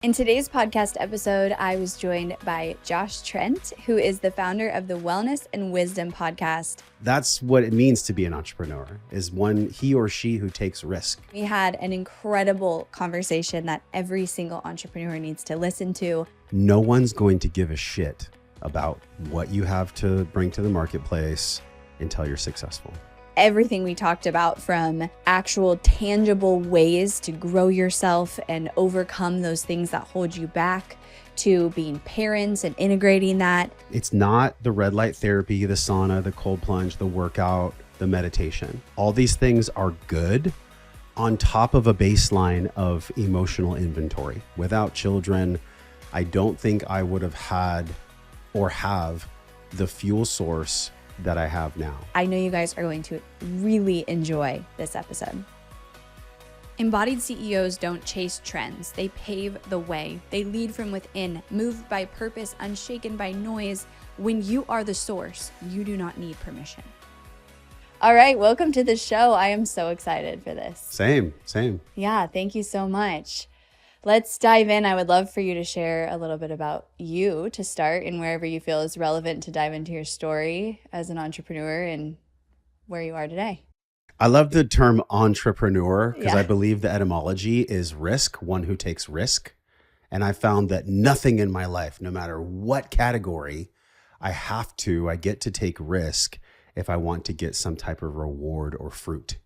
In today's podcast episode, I was joined by Trent, who is the founder of the Wellness and Wisdom podcast. That's what it means to be an entrepreneur, is he or she who takes risk. We had an incredible conversation that every single entrepreneur needs to listen to. No one's going to give a shit about what you have to bring to the marketplace until you're successful. Everything we talked about, from actual tangible ways to grow yourself and overcome those things that hold you back, to being parents and integrating that. It's not the red light therapy, the sauna, the cold plunge, the workout, the meditation. All these things are good on top of a baseline of emotional inventory. Without children, I don't think I would have had or have the fuel source that I have now. I know you guys are going to really enjoy this episode. Embodied CEOs don't chase trends. They pave the way. They lead from within, moved by purpose, unshaken by noise. When you are the source, you do not need permission. All right, welcome to the show. I am so excited for this. Same. Yeah, thank you so much. Let's dive in. I would love for you to share a little bit about you to start, and wherever you feel is relevant to dive into your story as an entrepreneur and where you are today. I love the term entrepreneur because I believe the etymology is risk, one who takes risk. And I found that nothing in my life, no matter what category, I get to take risk if I want to get some type of reward or fruit.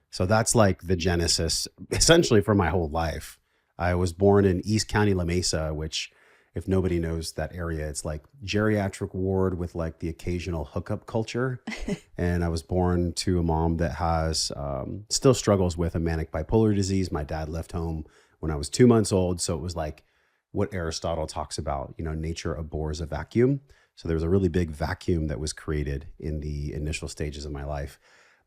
So that's like the genesis essentially for my whole life. I was born in East County, La Mesa, which, if nobody knows that area, it's like geriatric ward with like the occasional hookup culture. And I was born to a mom that has still struggles with a manic bipolar disease. My dad left home when I was 2 months old. So it was like what Aristotle talks about, nature abhors a vacuum. So there was a really big vacuum that was created in the initial stages of my life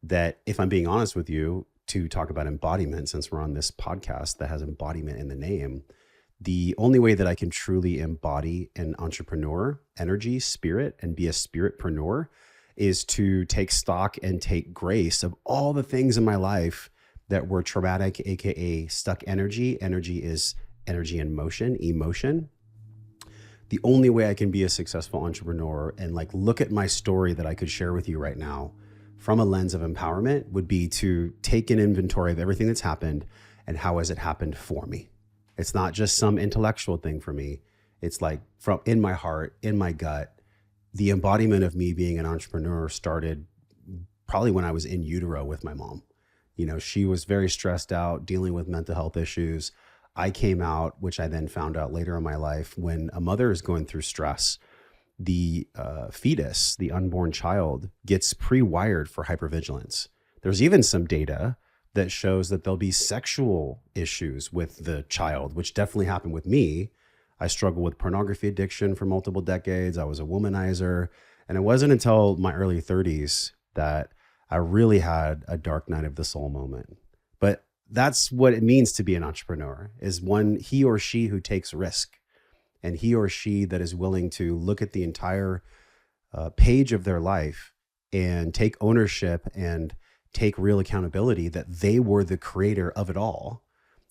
that, if I'm being honest with you, to talk about embodiment, since we're on this podcast that has embodiment in the name, the only way that I can truly embody an entrepreneur energy, spirit, and be a spiritpreneur is to take stock and take grace of all the things in my life that were traumatic, AKA stuck energy. Energy is energy in motion, emotion. The only way I can be a successful entrepreneur and look at my story that I could share with you right now from a lens of empowerment would be to take an inventory of everything that's happened and how has it happened for me. It's not just some intellectual thing for me. It's like from in my heart, in my gut. The embodiment of me being an entrepreneur started probably when I was in utero with my mom. She was very stressed out, dealing with mental health issues. I came out, which I then found out later in my life, when a mother is going through stress, the fetus, the unborn child, gets pre-wired for hypervigilance. There's even some data that shows that there'll be sexual issues with the child, which definitely happened with me. I struggled with pornography addiction for multiple decades. I was a womanizer. And it wasn't until my early 30s that I really had a dark night of the soul moment. But that's what it means to be an entrepreneur, is he or she who takes risk. And he or she that is willing to look at the entire page of their life and take ownership and take real accountability that they were the creator of it all,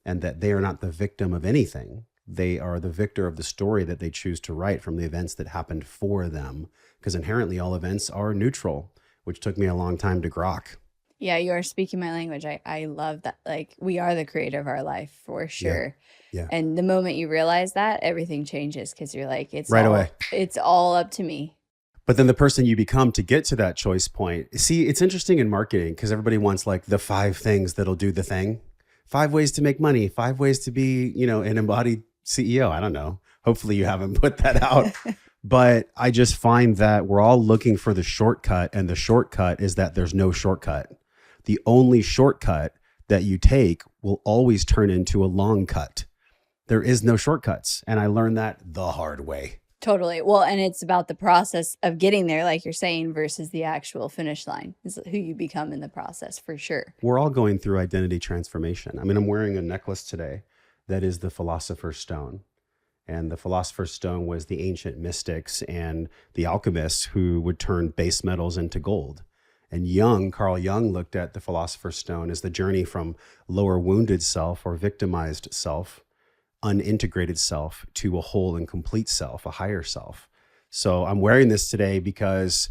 and that they are not the victim of anything. They are the victor of the story that they choose to write from the events that happened for them, because inherently all events are neutral, which took me a long time to grok. Yeah, you are speaking my language. I love that. We are the creator of our life for sure. Yeah. And the moment you realize that, everything changes, because you're like, away. It's all up to me. But then the person you become to get to that choice point, see, it's interesting in marketing because everybody wants the 5 things that'll do the thing. 5 ways to make money, 5 ways to be, an embodied CEO. I don't know. Hopefully you haven't put that out. But I just find that we're all looking for the shortcut, and the shortcut is that there's no shortcut. The only shortcut that you take will always turn into a long cut. There is no shortcuts. And I learned that the hard way. Totally. Well, and it's about the process of getting there, like you're saying, versus the actual finish line, is who you become in the process, for sure. We're all going through identity transformation. I mean, I'm wearing a necklace today that is the Philosopher's Stone. And the Philosopher's Stone was the ancient mystics and the alchemists who would turn base metals into gold. And Carl Jung looked at the Philosopher's Stone as the journey from lower wounded self or victimized self unintegrated self to a whole and complete self, a higher self. So I'm wearing this today because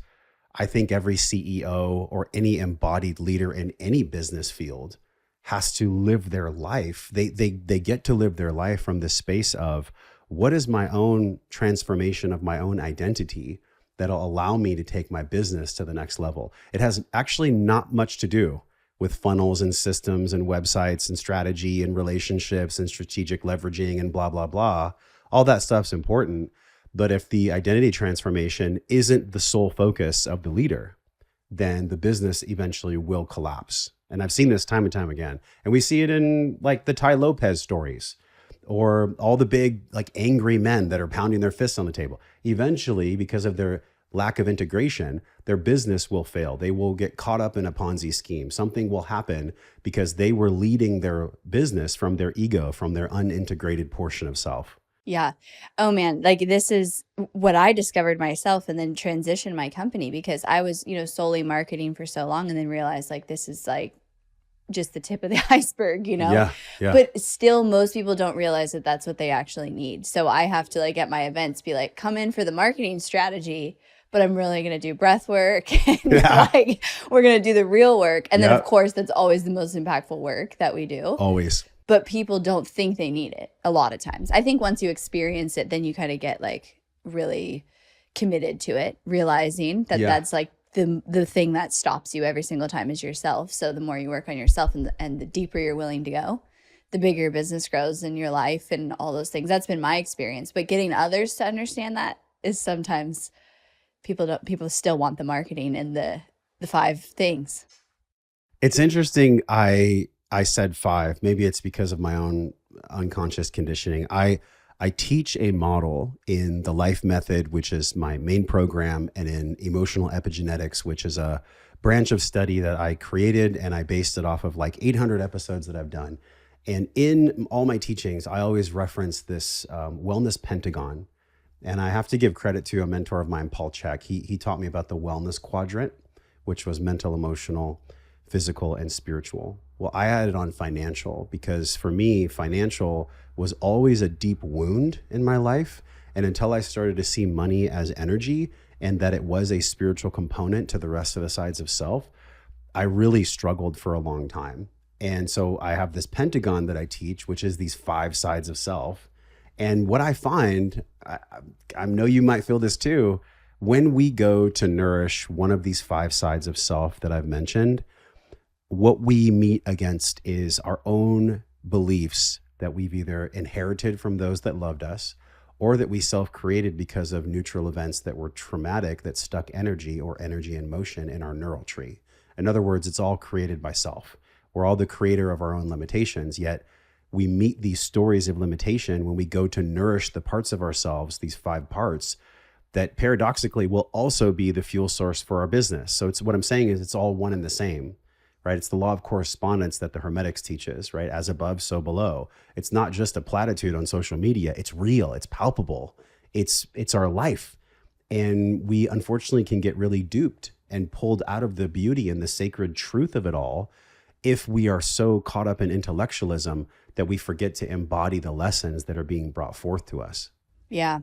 I think every CEO or any embodied leader in any business field has to live their life. They get to live their life from the space of, what is my own transformation of my own identity that'll allow me to take my business to the next level? It has actually not much to do with funnels and systems and websites and strategy and relationships and strategic leveraging and blah, blah, blah. All that stuff's important. But if the identity transformation isn't the sole focus of the leader, then the business eventually will collapse. And I've seen this time and time again. And we see it in like the Tai Lopez stories, or all the big like angry men that are pounding their fists on the table. Eventually, because of their lack of integration, their business will fail. They will get caught up in a Ponzi scheme. Something will happen because they were leading their business from their ego, from their unintegrated portion of self. Yeah. Oh man, like this is what I discovered myself and then transitioned my company, because I was, solely marketing for so long, and then realized like this is like just the tip of the iceberg, Yeah. But still, most people don't realize that that's what they actually need. So I have to like at my events be like, come in for the marketing strategy, but I'm really going to do breath work and like we're going to do the real work. And then of course, that's always the most impactful work that we do. Always. But people don't think they need it a lot of times. I think once you experience it, then you kind of get like really committed to it, realizing that that's like the thing that stops you every single time is yourself. So the more you work on yourself and the deeper you're willing to go, the bigger your business grows in your life and all those things. That's been my experience. But getting others to understand that is sometimes people still want the marketing and the 5 things. It's interesting. I said 5. Maybe it's because of my own unconscious conditioning. I teach a model in the Life Method, which is my main program, and in emotional epigenetics, which is a branch of study that I created, and I based it off of like 800 episodes that I've done. And in all my teachings, I always reference this wellness pentagon. And I have to give credit to a mentor of mine, Paul Chek. He taught me about the wellness quadrant, which was mental, emotional, physical, and spiritual. Well, I added on financial because for me, financial was always a deep wound in my life. And until I started to see money as energy and that it was a spiritual component to the rest of the sides of self, I really struggled for a long time. And so I have this pentagon that I teach, which is these 5 sides of self. And what I find, I know you might feel this too, when we go to nourish one of these 5 sides of self that I've mentioned, what we meet against is our own beliefs that we've either inherited from those that loved us, or that we self-created because of neutral events that were traumatic, that stuck energy or energy in motion in our neural tree. In other words, it's all created by self. We're all the creator of our own limitations, yet we meet these stories of limitation when we go to nourish the parts of ourselves, these 5 parts, that paradoxically will also be the fuel source for our business. So it's what I'm saying is it's all one and the same. Right? It's the law of correspondence that the Hermetics teaches, right? As above, so below. It's not just a platitude on social media. It's real. It's palpable. It's our life. And we unfortunately can get really duped and pulled out of the beauty and the sacred truth of it all if we are so caught up in intellectualism that we forget to embody the lessons that are being brought forth to us. Yeah.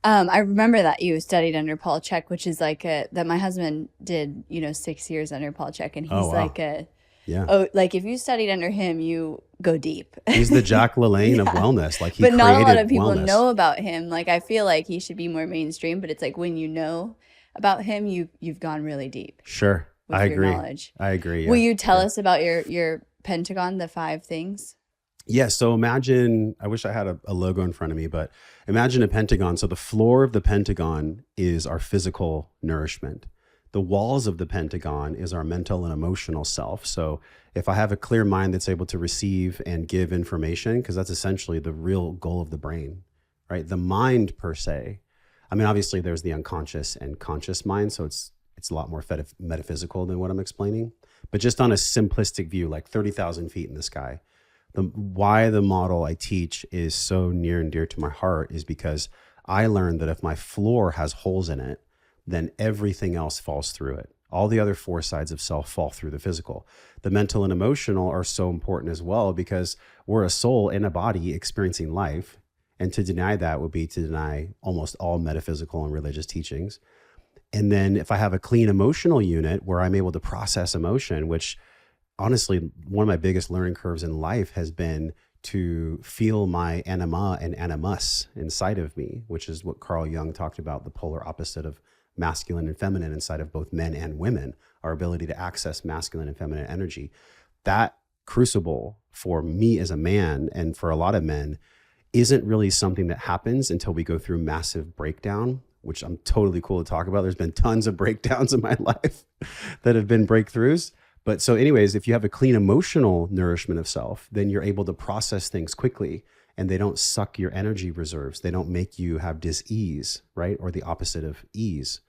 I remember that you studied under Paul Chek, which is like that my husband did, 6 years under Paul Chek, and he's like if you studied under him, you go deep. He's the Jack LaLanne of wellness. Like but not a lot of people know about him. Like I feel like he should be more mainstream, but it's like when you know about him, you've gone really deep. Sure, I agree. Knowledge. I agree. Yeah. Will you tell us about your pentagon, the 5 things? Yeah, so imagine, I wish I had a logo in front of me, but imagine a pentagon. So the floor of the pentagon is our physical nourishment. The walls of the pentagon is our mental and emotional self. So if I have a clear mind that's able to receive and give information, because that's essentially the real goal of the brain, right? The mind per se, I mean, obviously there's the unconscious and conscious mind. So it's a lot more metaphysical than what I'm explaining. But just on a simplistic view, like 30,000 feet in the sky, why the model I teach is so near and dear to my heart is because I learned that if my floor has holes in it, then everything else falls through it. All the other four sides of self fall through the physical. The mental and emotional are so important as well, because we're a soul in a body experiencing life. And to deny that would be to deny almost all metaphysical and religious teachings. And then if I have a clean emotional unit where I'm able to process emotion, which honestly, one of my biggest learning curves in life has been to feel my anima and animus inside of me, which is what Carl Jung talked about, the polar opposite of masculine and feminine inside of both men and women, our ability to access masculine and feminine energy. That crucible for me as a man, and for a lot of men, isn't really something that happens until we go through massive breakdown, which I'm totally cool to talk about. There's been tons of breakdowns in my life that have been breakthroughs. But so anyways, if you have a clean emotional nourishment of self, then you're able to process things quickly, and they don't suck your energy reserves. They don't make you have dis-ease, right? Or the opposite of ease.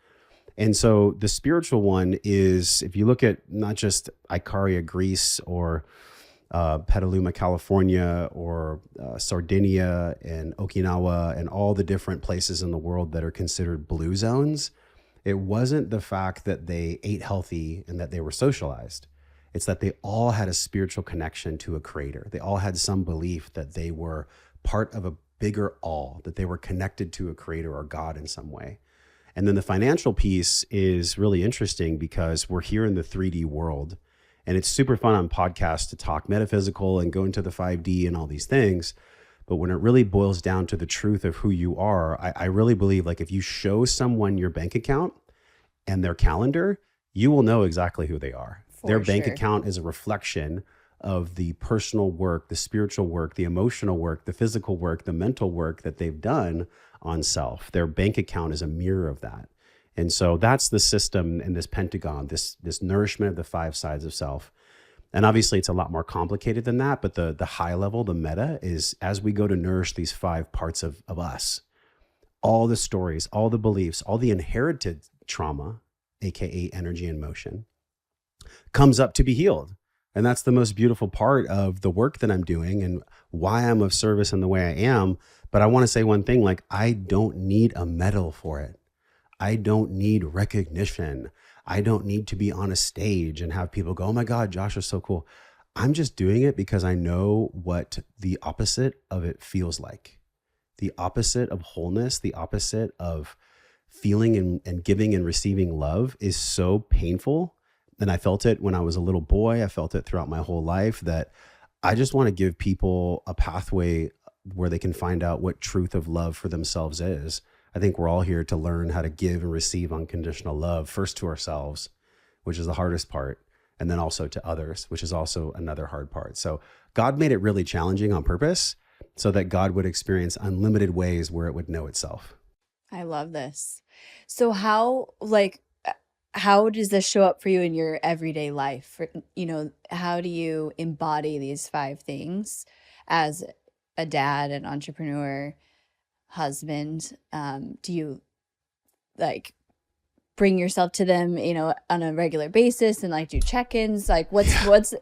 And so the spiritual one is, if you look at not just Icaria, Greece, or Petaluma, California, or Sardinia and Okinawa, and all the different places in the world that are considered blue zones, it wasn't the fact that they ate healthy and that they were socialized. It's that they all had a spiritual connection to a creator. They all had some belief that they were part of a bigger all, that they were connected to a creator or God in some way. And then the financial piece is really interesting because we're here in the 3D world, and it's super fun on podcasts to talk metaphysical and go into the 5D and all these things. But when it really boils down to the truth of who you are, I really believe, like, if you show someone your bank account and their calendar, you will know exactly who they are. Their bank account is a reflection of the personal work, the spiritual work, the emotional work, the physical work, the mental work that they've done on self. Their bank account is a mirror of that. And so that's the system in this Pentagon, this nourishment of the five sides of self. And obviously it's a lot more complicated than that, but the high level, the meta, is as we go to nourish these five parts of us, all the stories, all the beliefs, all the inherited trauma, AKA energy and motion, comes up to be healed. And that's the most beautiful part of the work that I'm doing and why I'm of service in the way I am. But I want to say one thing, like, I don't need a medal for it. I don't need recognition. I don't need to be on a stage and have people go, oh my God, Josh is so cool. I'm just doing it because I know what the opposite of it feels like. The opposite of wholeness, the opposite of feeling and giving and receiving love is so painful. And I felt it when I was a little boy. I felt it throughout my whole life, that I just want to give people a pathway where they can find out what truth of love for themselves is. I think we're all here to learn how to give and receive unconditional love, first to ourselves, which is the hardest part, and then also to others, which is also another hard part. So God made it really challenging on purpose so that God would experience unlimited ways where it would know itself. I love this. So how does this show up for you in your everyday life? How do you embody these five things as a dad, an entrepreneur, husband? Do you bring yourself to them, on a regular basis and do check-ins? What's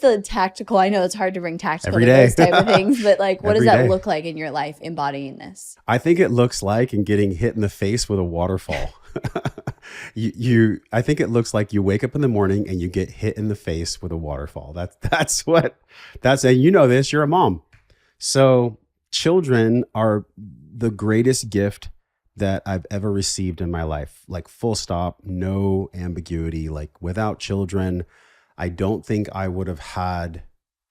the tactical? I know it's hard to bring tactical to those type of things, but what does that look like in your life embodying this? I think it looks like in getting hit in the face with a waterfall. I think it looks like you wake up in the morning and you get hit in the face with a waterfall. That's and you know this, you're a mom. So children are the greatest gift that I've ever received in my life. Full stop, no ambiguity. Without children, I don't think I would have had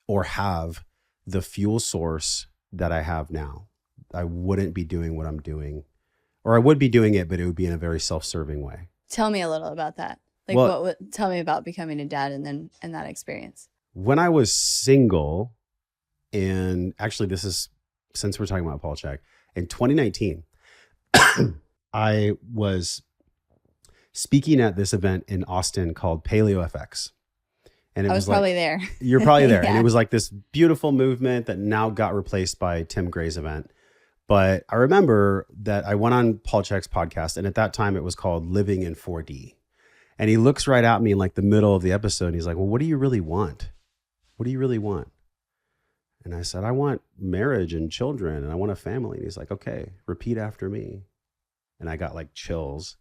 or have the fuel source that I have now. I wouldn't be doing what I'm doing, or I would be doing it, but it would be in a very self-serving way. Tell me a little about that. Tell me about becoming a dad and that experience. When I was single, and actually this is, since we're talking about Paul Chek, in 2019, I was speaking at this event in Austin called Paleo FX. And I was probably there. You're probably there. Yeah. And it was this beautiful movement that now got replaced by Tim Gray's event. But I remember that I went on Paul Chek's podcast, and at that time it was called Living in 4D. And he looks right at me in the middle of the episode, and he's like, well, what do you really want? What do you really want? And I said, I want marriage and children, and I want a family. And he's like, okay, repeat after me. And I got chills.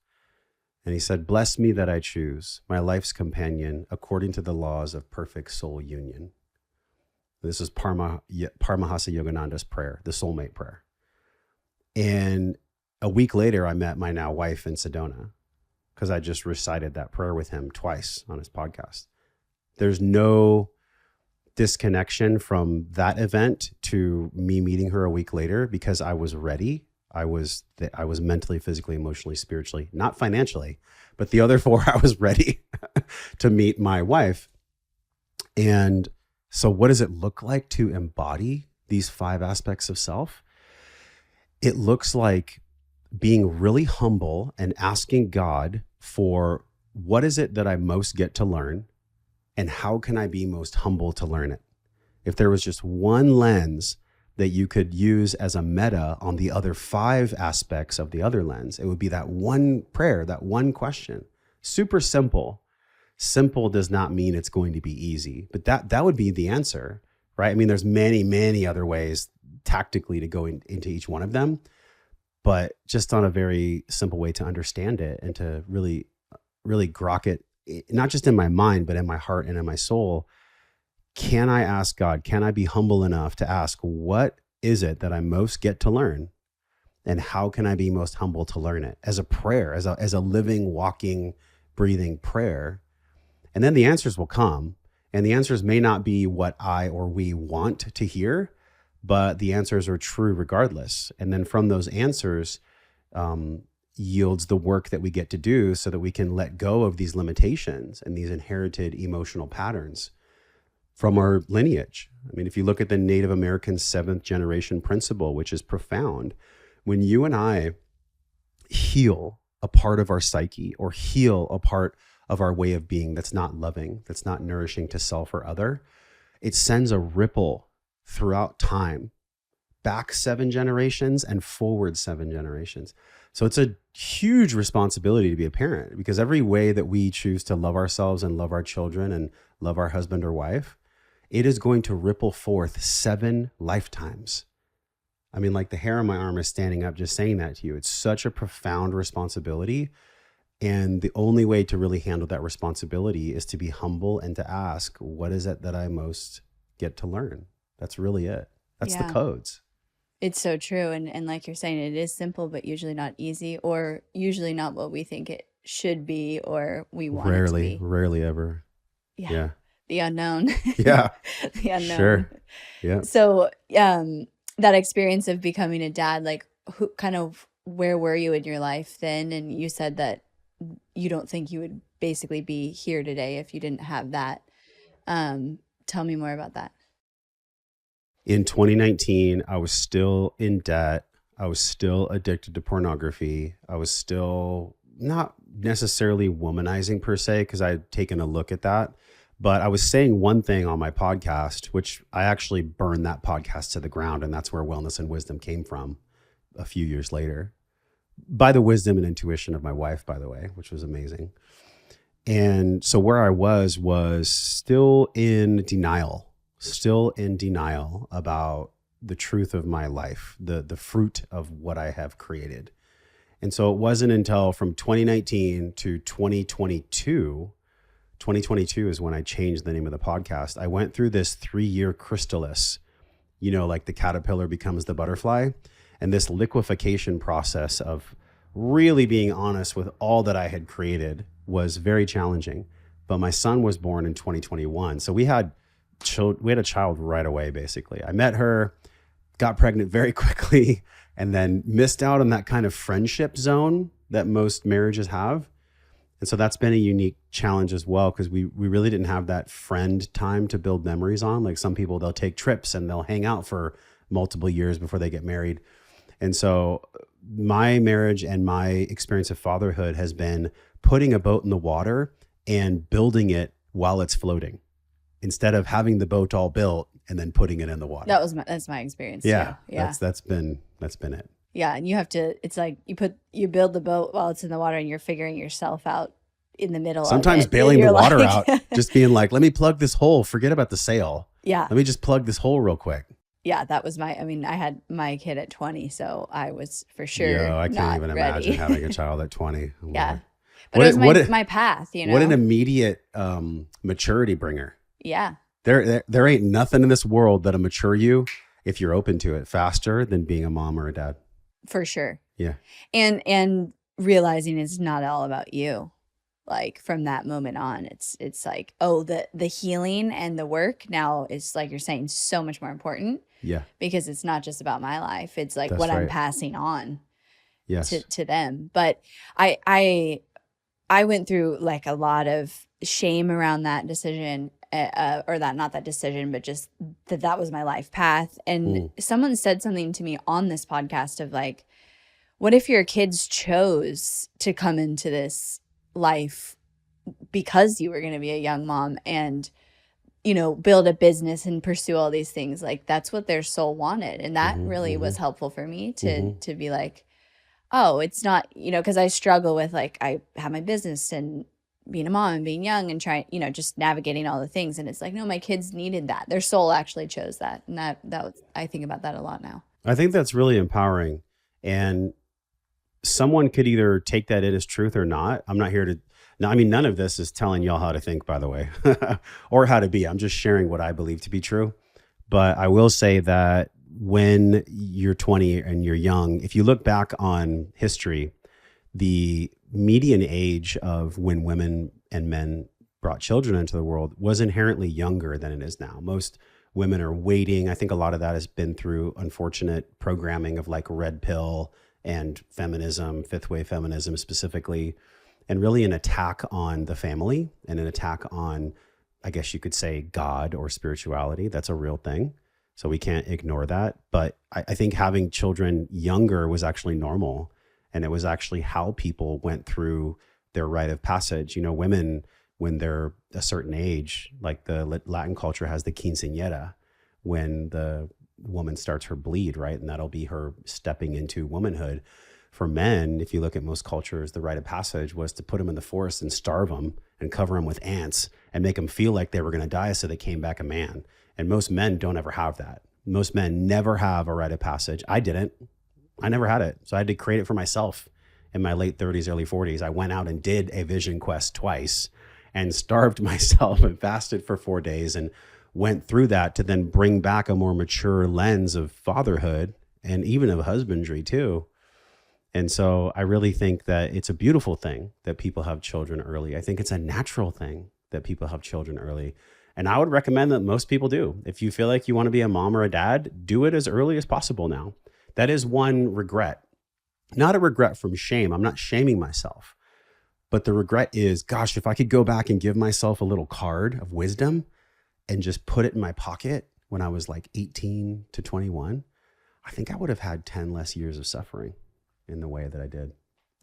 And he said, "Bless me that I choose my life's companion according to the laws of perfect soul union." This is Paramahansa Yogananda's prayer, the soulmate prayer. And a week later, I met my now wife in Sedona because I just recited that prayer with him twice on his podcast. There's no disconnection from that event to me meeting her a week later because I was ready. I was mentally, physically, emotionally, spiritually, not financially, but the other four, I was ready to meet my wife. And so what does it look like to embody these 5 aspects of self? It looks like being really humble and asking God for what is it that I most get to learn and how can I be most humble to learn it? If there was just one lens that you could use as a meta on the other 5 aspects of the other lens, it would be that one prayer, that one question. Super simple. Simple does not mean it's going to be easy, but that would be the answer, right? I mean, there's many, many other ways tactically to go into each one of them, but just on a very simple way to understand it and to really, really grok it, not just in my mind, but in my heart and in my soul. Can I ask God, can I be humble enough to ask, what is it that I most get to learn? And how can I be most humble to learn it? As a prayer, as a living, walking, breathing prayer. And then the answers will come. And the answers may not be what I or we want to hear, but the answers are true regardless. And then from those answers yields the work that we get to do so that we can let go of these limitations and these inherited emotional patterns from our lineage. I mean, if you look at the Native American 7th generation principle, which is profound, when you and I heal a part of our psyche or heal a part of our way of being that's not loving, that's not nourishing to self or other, it sends a ripple throughout time, back 7 generations and forward 7 generations. So it's a huge responsibility to be a parent, because every way that we choose to love ourselves and love our children and love our husband or wife, it is going to ripple forth 7 lifetimes. I mean, like the hair on my arm is standing up just saying that to you. It's such a profound responsibility. And the only way to really handle that responsibility is to be humble and to ask, what is it that I most get to learn? That's really it. That's the codes. It's so true. And like you're saying, it is simple, but usually not easy, or usually not what we think it should be or we want it to be. Rarely ever. Yeah. The unknown. Yeah. The unknown. Sure. Yeah. So that experience of becoming a dad, like where were you in your life then? And you said that you don't think you would basically be here today if you didn't have that. Tell me more about that. In 2019, I was still in debt. I was still addicted to pornography. I was still not necessarily womanizing per se, because I had taken a look at that. But I was saying one thing on my podcast, which I actually burned that podcast to the ground. And that's where Wellness and Wisdom came from a few years later, by the wisdom and intuition of my wife, by the way, which was amazing. And so where I was still in denial about the truth of my life, the fruit of what I have created. And so it wasn't until from 2019 to 2022 is when I changed the name of the podcast. I went through this 3-year chrysalis, like the caterpillar becomes the butterfly, and this liquefaction process of really being honest with all that I had created was very challenging. But my son was born in 2021. So we had a child right away, basically. I met her, got pregnant very quickly, and then missed out on that kind of friendship zone that most marriages have. And so that's been a unique challenge as well, because we really didn't have that friend time to build memories on. Like some people, they'll take trips and they'll hang out for multiple years before they get married. And so my marriage and my experience of fatherhood has been putting a boat in the water and building it while it's floating, instead of having the boat all built and then putting it in the water. That's my experience. Yeah. Too. Yeah. That's been it. Yeah. And you have to, it's like you build the boat while it's in the water and you're figuring yourself out in the middle Sometimes of it. bailing the water out, just being like, let me plug this hole, forget about the sail. Yeah. Let me just plug this hole real quick. Yeah, that was I had my kid at 20, so I was for sure I can't even imagine having a child at 20. Yeah. But it was my path, you know? What an immediate maturity bringer. Yeah. There ain't nothing in this world that'll mature you if you're open to it faster than being a mom or a dad. For sure. Yeah. And realizing it's not all about you. Like from that moment on, it's like, oh, the healing and the work now is, like you're saying, so much more important. Yeah. Because it's not just about my life. It's like That's what right. I'm passing on Yes. to them. But I went through like a lot of shame around that decision, or not that decision, but just that was my life path. And someone said something to me on this podcast of like, what if your kids chose to come into this life because you were going to be a young mom and, you know, build a business and pursue all these things? Like that's what their soul wanted. And that really was helpful for me to be like, oh, it's not, you know, because I struggle with like, I have my business and being a mom and being young and trying, you know, just navigating all the things. And it's like, no, my kids needed that. Their soul actually chose that. And that was, I think about that a lot now. I think that's really empowering. And someone could either take that in as truth or not. I'm not here to, I mean, none of this is telling y'all how to think, by the way, or how to be. I'm just sharing what I believe to be true. But I will say that when you're 20 and you're young, if you look back on history, the median age of when women and men brought children into the world was inherently younger than it is now. Most women are waiting. I think a lot of that has been through unfortunate programming of like red pill and feminism, fifth wave feminism specifically, and really an attack on the family and an attack on, I guess you could say, God or spirituality. That's a real thing. So we can't ignore that. But I think having children younger was actually normal. And it was actually how people went through their rite of passage. You know, women, when they're a certain age, like the Latin culture has the quinceañera, when the woman starts her bleed, right? And that'll be her stepping into womanhood. For men, if you look at most cultures, the rite of passage was to put them in the forest and starve them and cover them with ants and make them feel like they were going to die so they came back a man. And most men don't ever have that. Most men never have a rite of passage. I didn't. I never had it. So I had to create it for myself in my late 30s, early 40s. I went out and did a vision quest twice and starved myself and fasted for 4 days and went through that to then bring back a more mature lens of fatherhood and even of husbandry too. And so I really think that it's a beautiful thing that people have children early. I think it's a natural thing that people have children early. And I would recommend that most people do. If you feel like you want to be a mom or a dad, do it as early as possible now. That is one regret. Not a regret from shame. I'm not shaming myself. But the regret is, gosh, if I could go back and give myself a little card of wisdom and just put it in my pocket when I was like 18 to 21, I think I would have had 10 less years of suffering in the way that I did.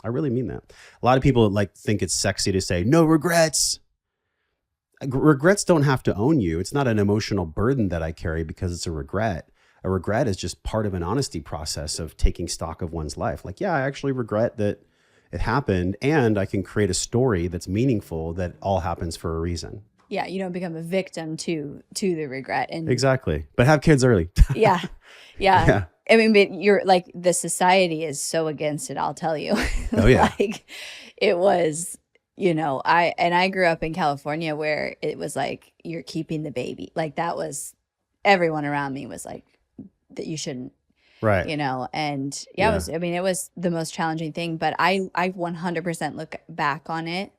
I really mean that. A lot of people like think it's sexy to say, no regrets. Regrets don't have to own you. It's not an emotional burden that I carry because it's a regret. A regret is just part of an honesty process of taking stock of one's life. Like, yeah, I actually regret that it happened, and I can create a story that's meaningful that all happens for a reason. Yeah, you don't become a victim to the regret. And exactly. But have kids early. Yeah. I mean, but you're like, the society is so against it, I'll tell you. Oh yeah. Like it was, you know, I grew up in California where it was like, you're keeping the baby. Like that was, everyone around me was like, that you shouldn't, right? You know, and it was the most challenging thing, but I 100% look back on it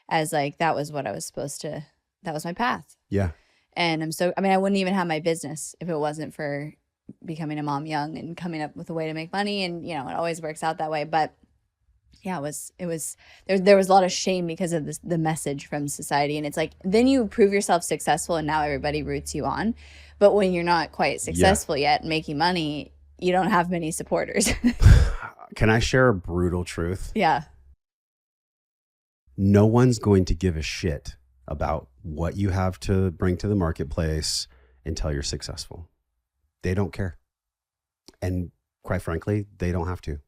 as like, that was what I was supposed to, that was my path. Yeah. And I wouldn't even have my business if it wasn't for becoming a mom young and coming up with a way to make money. And, you know, it always works out that way. But yeah, there was a lot of shame because of the message from society. And it's like, then you prove yourself successful and now everybody roots you on. But when you're not quite successful yet, making money, you don't have many supporters. Can I share a brutal truth? Yeah. No one's going to give a shit about what you have to bring to the marketplace until you're successful. They don't care. And quite frankly, they don't have to.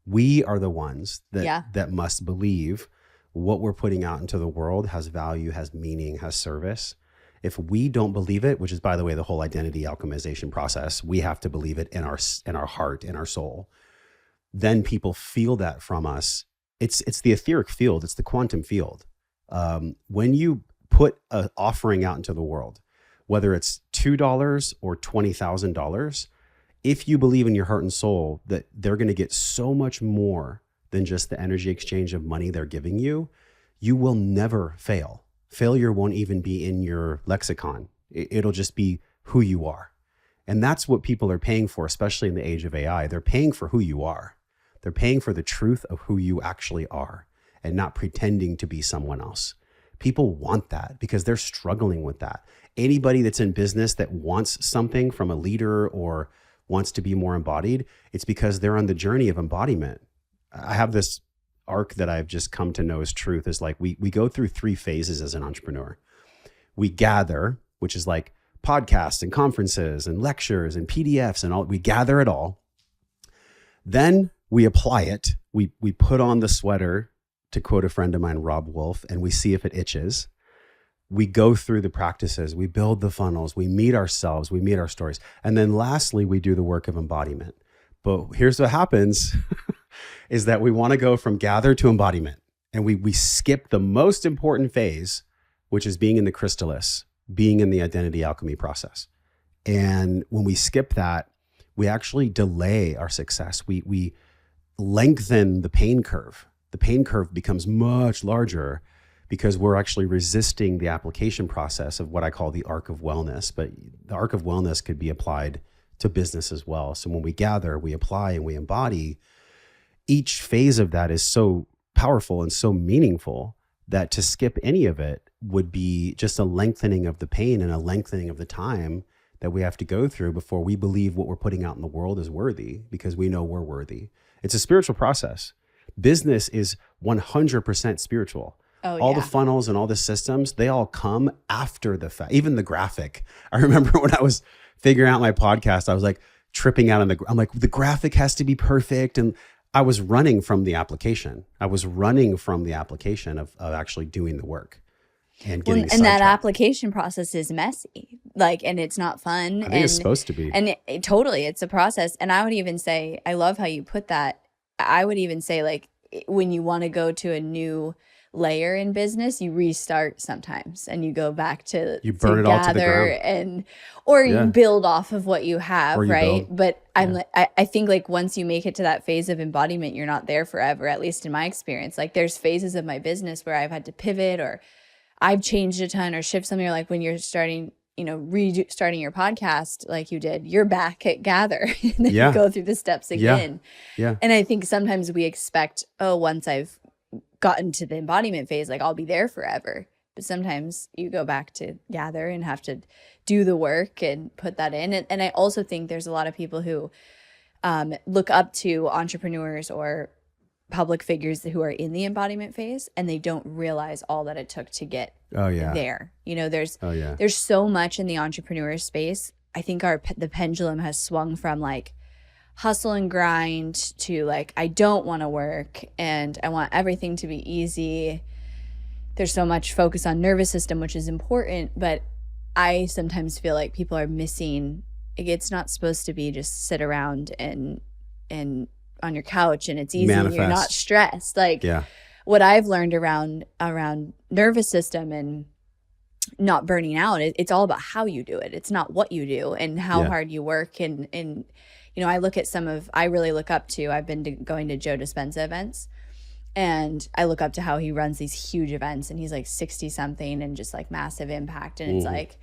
We are the ones that must believe what we're putting out into the world has value, has meaning, has service. If we don't believe it, which is, by the way, the whole identity alchemization process, we have to believe it in our heart, in our soul. Then people feel that from us it's the etheric field. It's the quantum field. When you put an offering out into the world, whether it's $2 or $20,000, if you believe in your heart and soul that they're going to get so much more than just the energy exchange of money they're giving you, you will never fail. Failure won't even be in your lexicon. It'll just be who you are. And that's what people are paying for, especially in the age of AI. They're paying for who you are. They're paying for the truth of who you actually are and not pretending to be someone else. People want that because they're struggling with that. Anybody that's in business that wants something from a leader or wants to be more embodied, it's because they're on the journey of embodiment. I have this arc that I've just come to know as truth is like we go through 3 phases as an entrepreneur. We gather, which is like podcasts and conferences and lectures and PDFs and all. We gather it all. Then we apply it. We put on the sweater, to quote a friend of mine, Rob Wolf, and we see if it itches. We go through the practices. We build the funnels. We meet ourselves. We meet our stories. And then lastly, we do the work of embodiment. But here's what happens is that we want to go from gather to embodiment. And we skip the most important phase, which is being in the chrysalis, being in the identity alchemy process. And when we skip that, we actually delay our success. We lengthen the pain curve. The pain curve becomes much larger because we're actually resisting the application process of what I call the arc of wellness. But the arc of wellness could be applied to business as well. So when we gather, we apply, and we embody, each phase of that is so powerful and so meaningful that to skip any of it would be just a lengthening of the pain and a lengthening of the time that we have to go through before we believe what we're putting out in the world is worthy, because we know we're worthy. It's a spiritual process. Business is 100% spiritual. Oh, all yeah. the funnels and all the systems, they all come after the fact. Even the graphic. I remember when I was figuring out my podcast, I was like tripping out I'm like, the graphic has to be perfect. And I was running from the application. I was running from the application of actually doing the work and getting and that application process is messy, and it's not fun. I think it's supposed to be. And totally, it's a process. And I would even say, I love how you put that. I would even say, when you want to go to a new layer in business, you restart sometimes and you go back to you burn it all to the ground, or you build off of what you have, right? Build. But I think once you make it to that phase of embodiment, you're not there forever, at least in my experience. There's phases of my business where I've had to pivot, or I've changed a ton, or shift something. Or when you're starting, starting your podcast like you did, you're back at gather and then you go through the steps again. Yeah. And I think sometimes we expect, once I've gotten to the embodiment phase, I'll be there forever. But sometimes you go back to gather and have to do the work and put that in. And I also think there's a lot of people who look up to entrepreneurs or public figures who are in the embodiment phase, and they don't realize all that it took to get there. There's so much in the entrepreneur space. I think the pendulum has swung from hustle and grind to I don't want to work and I want everything to be easy. There's so much focus on nervous system, which is important, but I sometimes feel like people are missing. It's not supposed to be just sit around and on your couch and it's easy. Manifest. And you're not stressed. What I've learned around nervous system and not burning out, it's all about how you do it. It's not what you do and how hard you work. And I really look up to, I've been going to Joe Dispenza events, and I look up to how he runs these huge events, and he's 60 something and just massive impact. And it's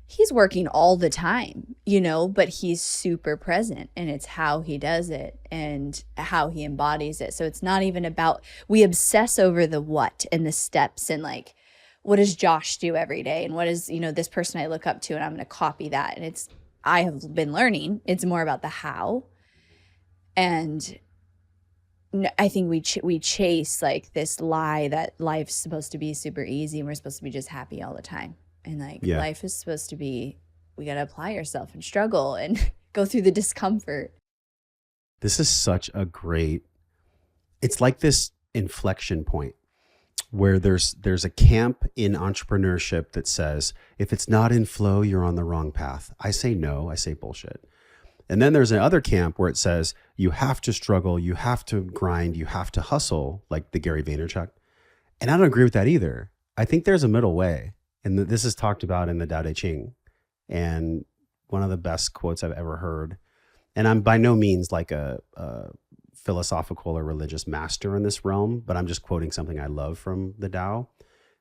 he's working all the time, but he's super present, and it's how he does it and how he embodies it. So it's not even about, we obsess over the what and the steps and what does Josh do every day? And what is, this person I look up to, and I'm going to copy that. And I have been learning, it's more about the how. And I think we chase this lie that life's supposed to be super easy and we're supposed to be just happy all the time. And life is supposed to be, we got to apply yourself and struggle and go through the discomfort. This is such a great, it's like this inflection point where there's a camp in entrepreneurship that says, if it's not in flow, you're on the wrong path. I say no, I say bullshit. And then there's another camp where it says you have to struggle, you have to grind, you have to hustle, like the Gary Vaynerchuk. And I don't agree with that either. I think there's a middle way. And this is talked about in the Tao Te Ching. And one of the best quotes I've ever heard. And I'm by no means like a philosophical or religious master in this realm, but I'm just quoting something I love from the Tao.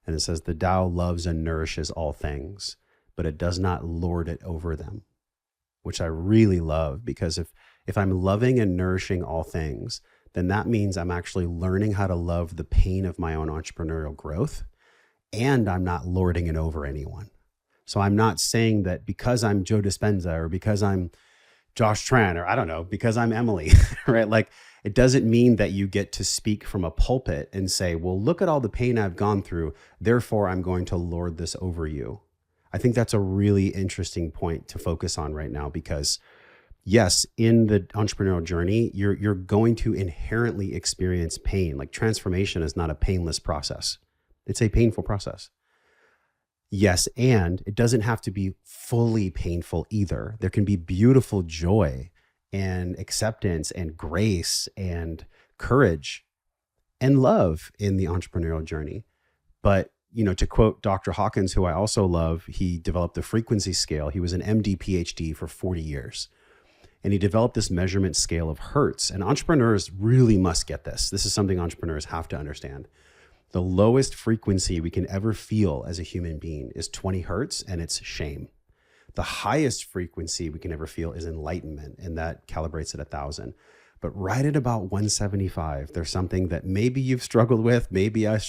And it says, the Tao loves and nourishes all things, but it does not lord it over them, which I really love, because if I'm loving and nourishing all things, then that means I'm actually learning how to love the pain of my own entrepreneurial growth, and I'm not lording it over anyone. So I'm not saying that because I'm Joe Dispenza or because I'm Josh Trent or I don't know, because I'm Emily, right? Like, it doesn't mean that you get to speak from a pulpit and say, well, look at all the pain I've gone through, therefore I'm going to lord this over you. I think that's a really interesting point to focus on right now, because yes, in the entrepreneurial journey, you're going to inherently experience pain. Like, transformation is not a painless process. It's a painful process. Yes, and it doesn't have to be fully painful either. There can be beautiful joy and acceptance and grace and courage and love in the entrepreneurial journey. But, you know, to quote Dr. Hawkins, who I also love, he developed the frequency scale. He was an MD, PhD for 40 years. And he developed this measurement scale of hertz. And entrepreneurs really must get this. This is something entrepreneurs have to understand. The lowest frequency we can ever feel as a human being is 20 hertz, and it's shame. The highest frequency we can ever feel is enlightenment, and that calibrates at 1,000. But right at about 175, there's something that maybe you've struggled with, maybe I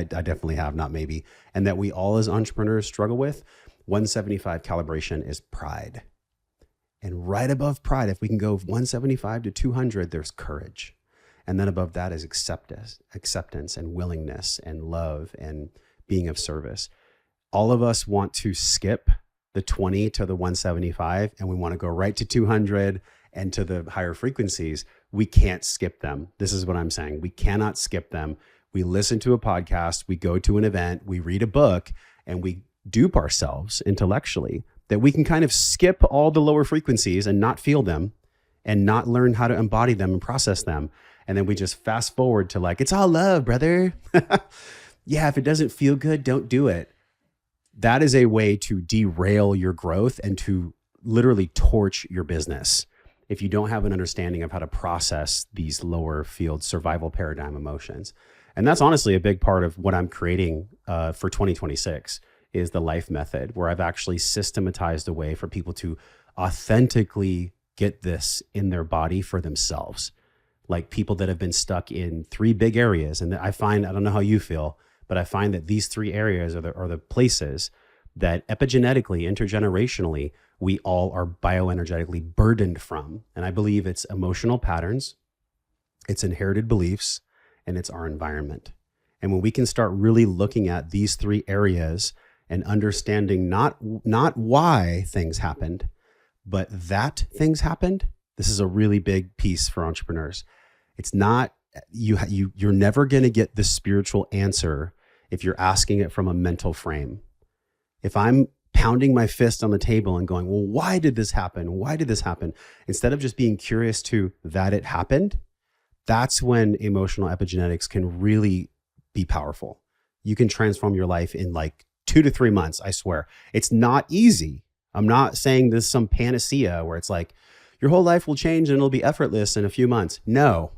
definitely have, not maybe, and that we all as entrepreneurs struggle with. 175 calibration is pride. And right above pride, if we can go 175 to 200, there's courage. And then above that is acceptance and willingness and love and being of service. All of us want to skip the 20 to the 175, and we want to go right to 200 and to the higher frequencies. We can't skip them. This is what I'm saying. We cannot skip them. We listen to a podcast, we go to an event, we read a book, and we dupe ourselves intellectually that we can kind of skip all the lower frequencies and not feel them and not learn how to embody them and process them. And then we just fast forward to like, it's all love, brother. Yeah, if it doesn't feel good, don't do it. That is a way to derail your growth and to literally torch your business if you don't have an understanding of how to process these lower field survival paradigm emotions. And that's honestly a big part of what I'm creating for 2026 is the life method, where I've actually systematized a way for people to authentically get this in their body for themselves. Like people that have been stuck in 3 big areas. And I find, I don't know how you feel, but I find that these 3 areas are the places that epigenetically, intergenerationally, we all are bioenergetically burdened from. And I believe it's emotional patterns, it's inherited beliefs, and it's our environment. And when we can start really looking at these 3 areas and understanding not why things happened, but that things happened, this is a really big piece for entrepreneurs. It's not, you're never going to get the spiritual answer if you're asking it from a mental frame. If I'm pounding my fist on the table and going, well, why did this happen? Why did this happen? Instead of just being curious to that it happened, that's when emotional epigenetics can really be powerful. You can transform your life in like 2 to 3 months, I swear. It's not easy. I'm not saying this is some panacea where it's like, your whole life will change and it'll be effortless in a few months. No,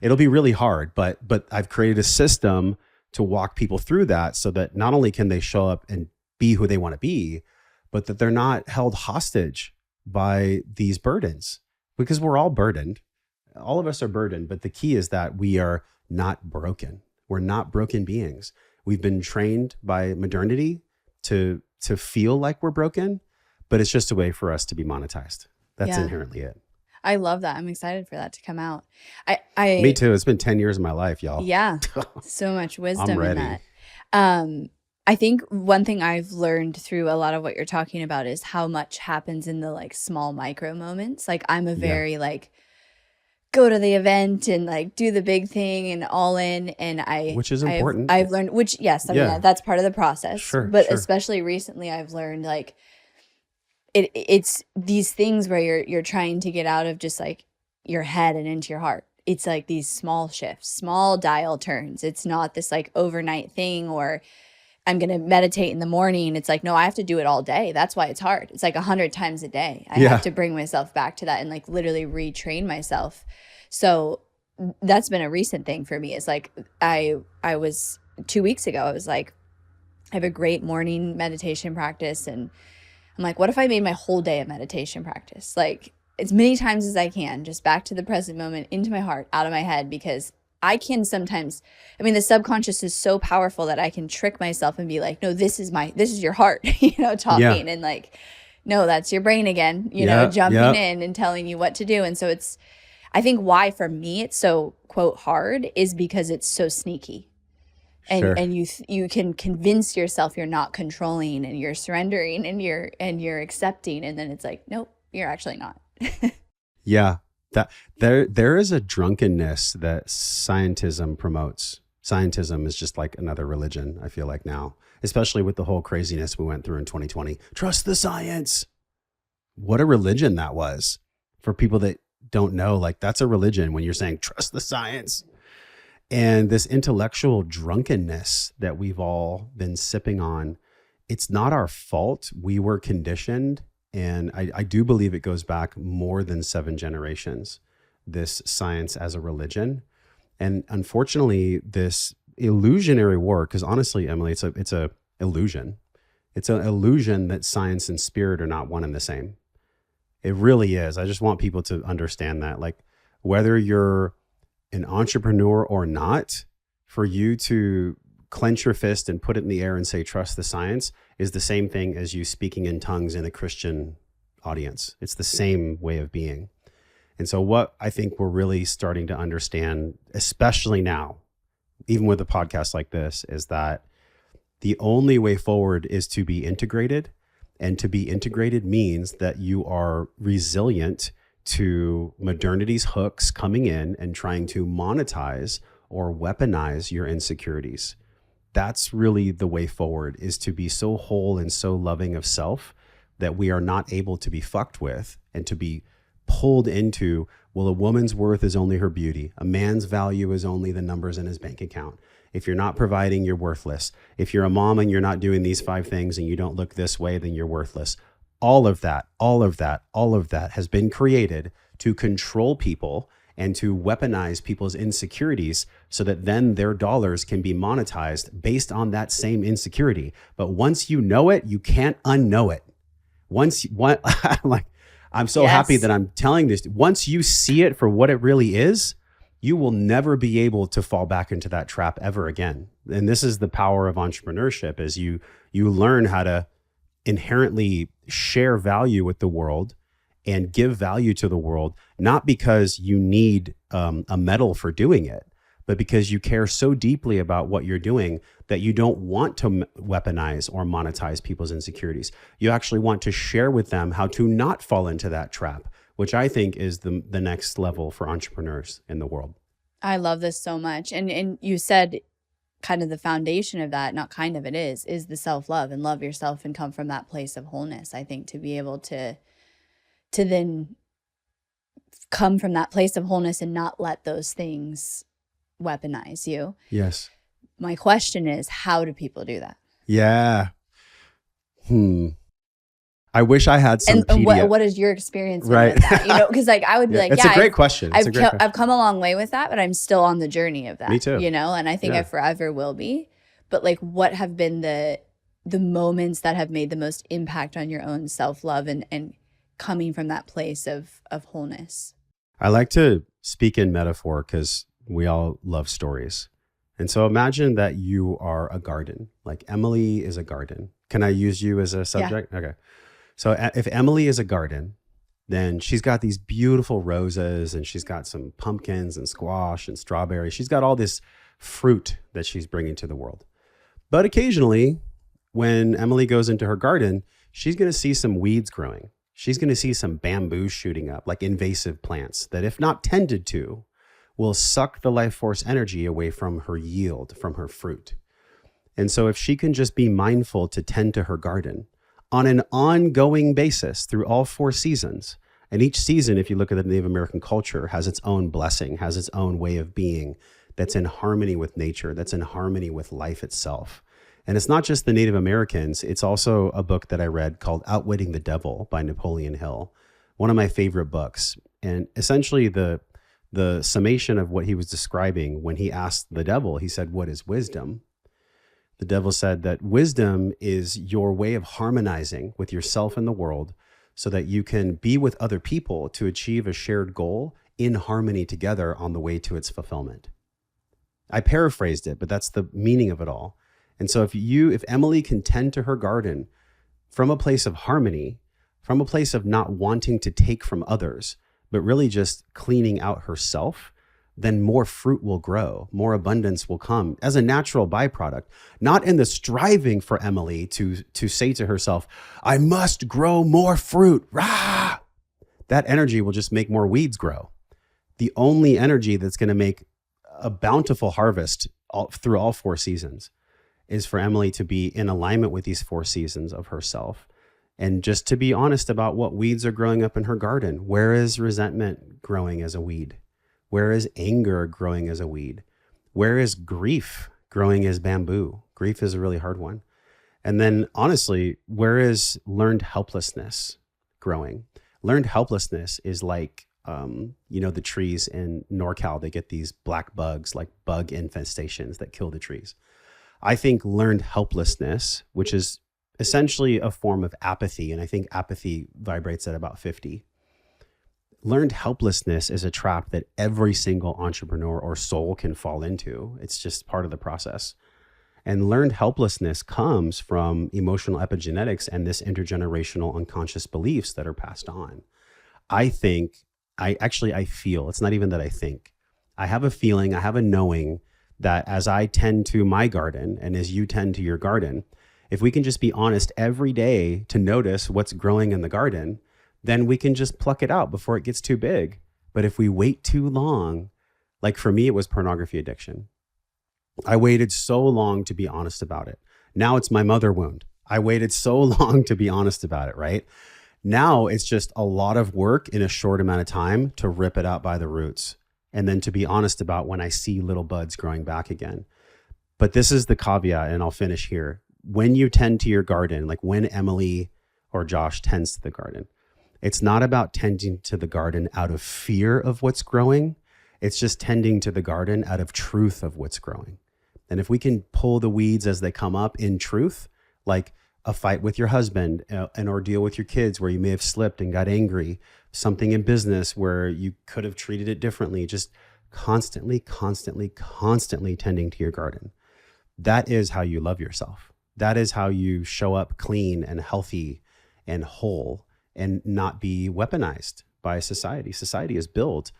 it'll be really hard, but I've created a system to walk people through that so that not only can they show up and be who they want to be, but that they're not held hostage by these burdens, because we're all burdened. All of us are burdened, but the key is that we are not broken. We're not broken beings. We've been trained by modernity to feel like we're broken, but it's just a way for us to be monetized. That's inherently it. I love that. I'm excited for that to come out. Me too. It's been 10 years of my life, y'all. Yeah. So much wisdom I'm ready. in that. I think one thing I've learned through a lot of what you're talking about is how much happens in the like small micro moments. Like I'm a very like go to the event and like do the big thing and all in. And which is important. I've learned, which yes, I mean, that's part of the process. Sure, but especially recently I've learned like, it's these things where you're trying to get out of just like your head and into your heart. It's like these small shifts, small dial turns. It's not this like overnight thing, or I'm going to meditate in the morning. It's like, no, I have to do it all day. That's why it's hard. It's like 100 times a day. I have to bring myself back to that and like literally retrain myself. So that's been a recent thing for me. It's like, I was 2 weeks ago, I was like, I have a great morning meditation practice. And I'm like, what if I made my whole day a meditation practice? Like as many times as I can, just back to the present moment, into my heart, out of my head, because I can sometimes, I mean, the subconscious is so powerful that I can trick myself and be like, no, this is your heart, talking. And like, no, that's your brain again, jumping in and telling you what to do. And so I think why for me it's so quote hard is because it's so sneaky. And you can convince yourself you're not controlling and you're surrendering and you're accepting. And then it's like, nope, you're actually not. Yeah. That there is a drunkenness that scientism promotes. Scientism is just like another religion, I feel like now, especially with the whole craziness we went through in 2020. Trust the science. What a religion that was. For people that don't know, like that's a religion when you're saying trust the science. And this intellectual drunkenness that we've all been sipping on, it's not our fault. We were conditioned. And I do believe it goes back more than 7 generations, this science as a religion. And unfortunately, this illusionary war, because honestly, Emily, it's a illusion. It's an illusion that science and spirit are not one and the same. It really is. I just want people to understand that. Like whether you're an entrepreneur or not, for you to clench your fist and put it in the air and say, trust the science, is the same thing as you speaking in tongues in a Christian audience. It's the same way of being. And so what I think we're really starting to understand, especially now, even with a podcast like this, is that the only way forward is to be integrated. And to be integrated means that you are resilient to modernity's hooks coming in and trying to monetize or weaponize your insecurities. That's really the way forward, is to be so whole and so loving of self that we are not able to be fucked with and to be pulled into, well, a woman's worth is only her beauty. A man's value is only the numbers in his bank account. If you're not providing, you're worthless. If you're a mom and you're not doing these 5 things and you don't look this way, then you're worthless. All of that has been created to control people and to weaponize people's insecurities so that then their dollars can be monetized based on that same insecurity. But once you know it, you can't unknow it. I'm so happy that I'm telling this. Once you see it for what it really is, you will never be able to fall back into that trap ever again. And this is the power of entrepreneurship, is you learn how to inherently share value with the world and give value to the world, not because you need a medal for doing it, but because you care so deeply about what you're doing that you don't want to weaponize or monetize people's insecurities. You actually want to share with them how to not fall into that trap, which I think is the next level for entrepreneurs in the world. I love this so much. And you said kind of the foundation of that, not kind of, it is the self-love, and love yourself and come from that place of wholeness. I think to be able to then come from that place of wholeness and not let those things weaponize you. Yes. My question is, how do people do that? Yeah. I wish I had some and what is your experience with that? Because like I would be like, it's a great question. I've come a long way with that, but I'm still on the journey of that. Me too. And I think I forever will be. But like, what have been the moments that have made the most impact on your own self-love and coming from that place of wholeness? I like to speak in metaphor because we all love stories. And so imagine that you are a garden, like Emily is a garden. Can I use you as a subject? Yeah. Okay. So if Emily is a garden, then she's got these beautiful roses and she's got some pumpkins and squash and strawberries. She's got all this fruit that she's bringing to the world. But occasionally when Emily goes into her garden, she's going to see some weeds growing. She's going to see some bamboo shooting up, like invasive plants that, if not tended to, will suck the life force energy away from her yield, from her fruit. And so if she can just be mindful to tend to her garden, on an ongoing basis through all 4 seasons. And each season, if you look at the Native American culture, has its own blessing, has its own way of being that's in harmony with nature, that's in harmony with life itself. And it's not just the Native Americans. It's also a book that I read called Outwitting the Devil by Napoleon Hill, one of my favorite books. And essentially the summation of what he was describing when he asked the devil, he said, "What is wisdom?" The devil said that wisdom is your way of harmonizing with yourself and the world so that you can be with other people to achieve a shared goal in harmony together on the way to its fulfillment. I paraphrased it, but that's the meaning of it all. And so if Emily can tend to her garden from a place of harmony, from a place of not wanting to take from others, but really just cleaning out herself, then more fruit will grow, more abundance will come as a natural byproduct, not in the striving for Emily to say to herself, "I must grow more fruit." Rah! That energy will just make more weeds grow. The only energy that's going to make a bountiful harvest through all 4 seasons is for Emily to be in alignment with these 4 seasons of herself. And just to be honest about what weeds are growing up in her garden. Where is resentment growing as a weed? Where is anger growing as a weed? Where is grief growing as bamboo? Grief is a really hard one. And then honestly, where is learned helplessness growing? Learned helplessness is like, the trees in NorCal, they get these black bugs, like bug infestations that kill the trees. I think learned helplessness, which is essentially a form of apathy, and I think apathy vibrates at about 50. Learned helplessness is a trap that every single entrepreneur or soul can fall into. It's just part of the process. And learned helplessness comes from emotional epigenetics and this intergenerational unconscious beliefs that are passed on. I feel, it's not even that I think. I have a feeling, I have a knowing that as I tend to my garden and as you tend to your garden, if we can just be honest every day to notice what's growing in the garden, then we can just pluck it out before it gets too big. But if we wait too long, like for me, it was pornography addiction. I waited so long to be honest about it. Now it's my mother wound. I waited so long to be honest about it, right? Now it's just a lot of work in a short amount of time to rip it out by the roots. And then to be honest about when I see little buds growing back again. But this is the caveat, and I'll finish here. When you tend to your garden, like when Emily or Josh tends to the garden, it's not about tending to the garden out of fear of what's growing. It's just tending to the garden out of truth of what's growing. And if we can pull the weeds as they come up in truth, like a fight with your husband, an ordeal with your kids where you may have slipped and got angry, something in business where you could have treated it differently, just constantly tending to your garden. That is how you love yourself. That is how you show up clean and healthy and whole and not be weaponized by society. Society is built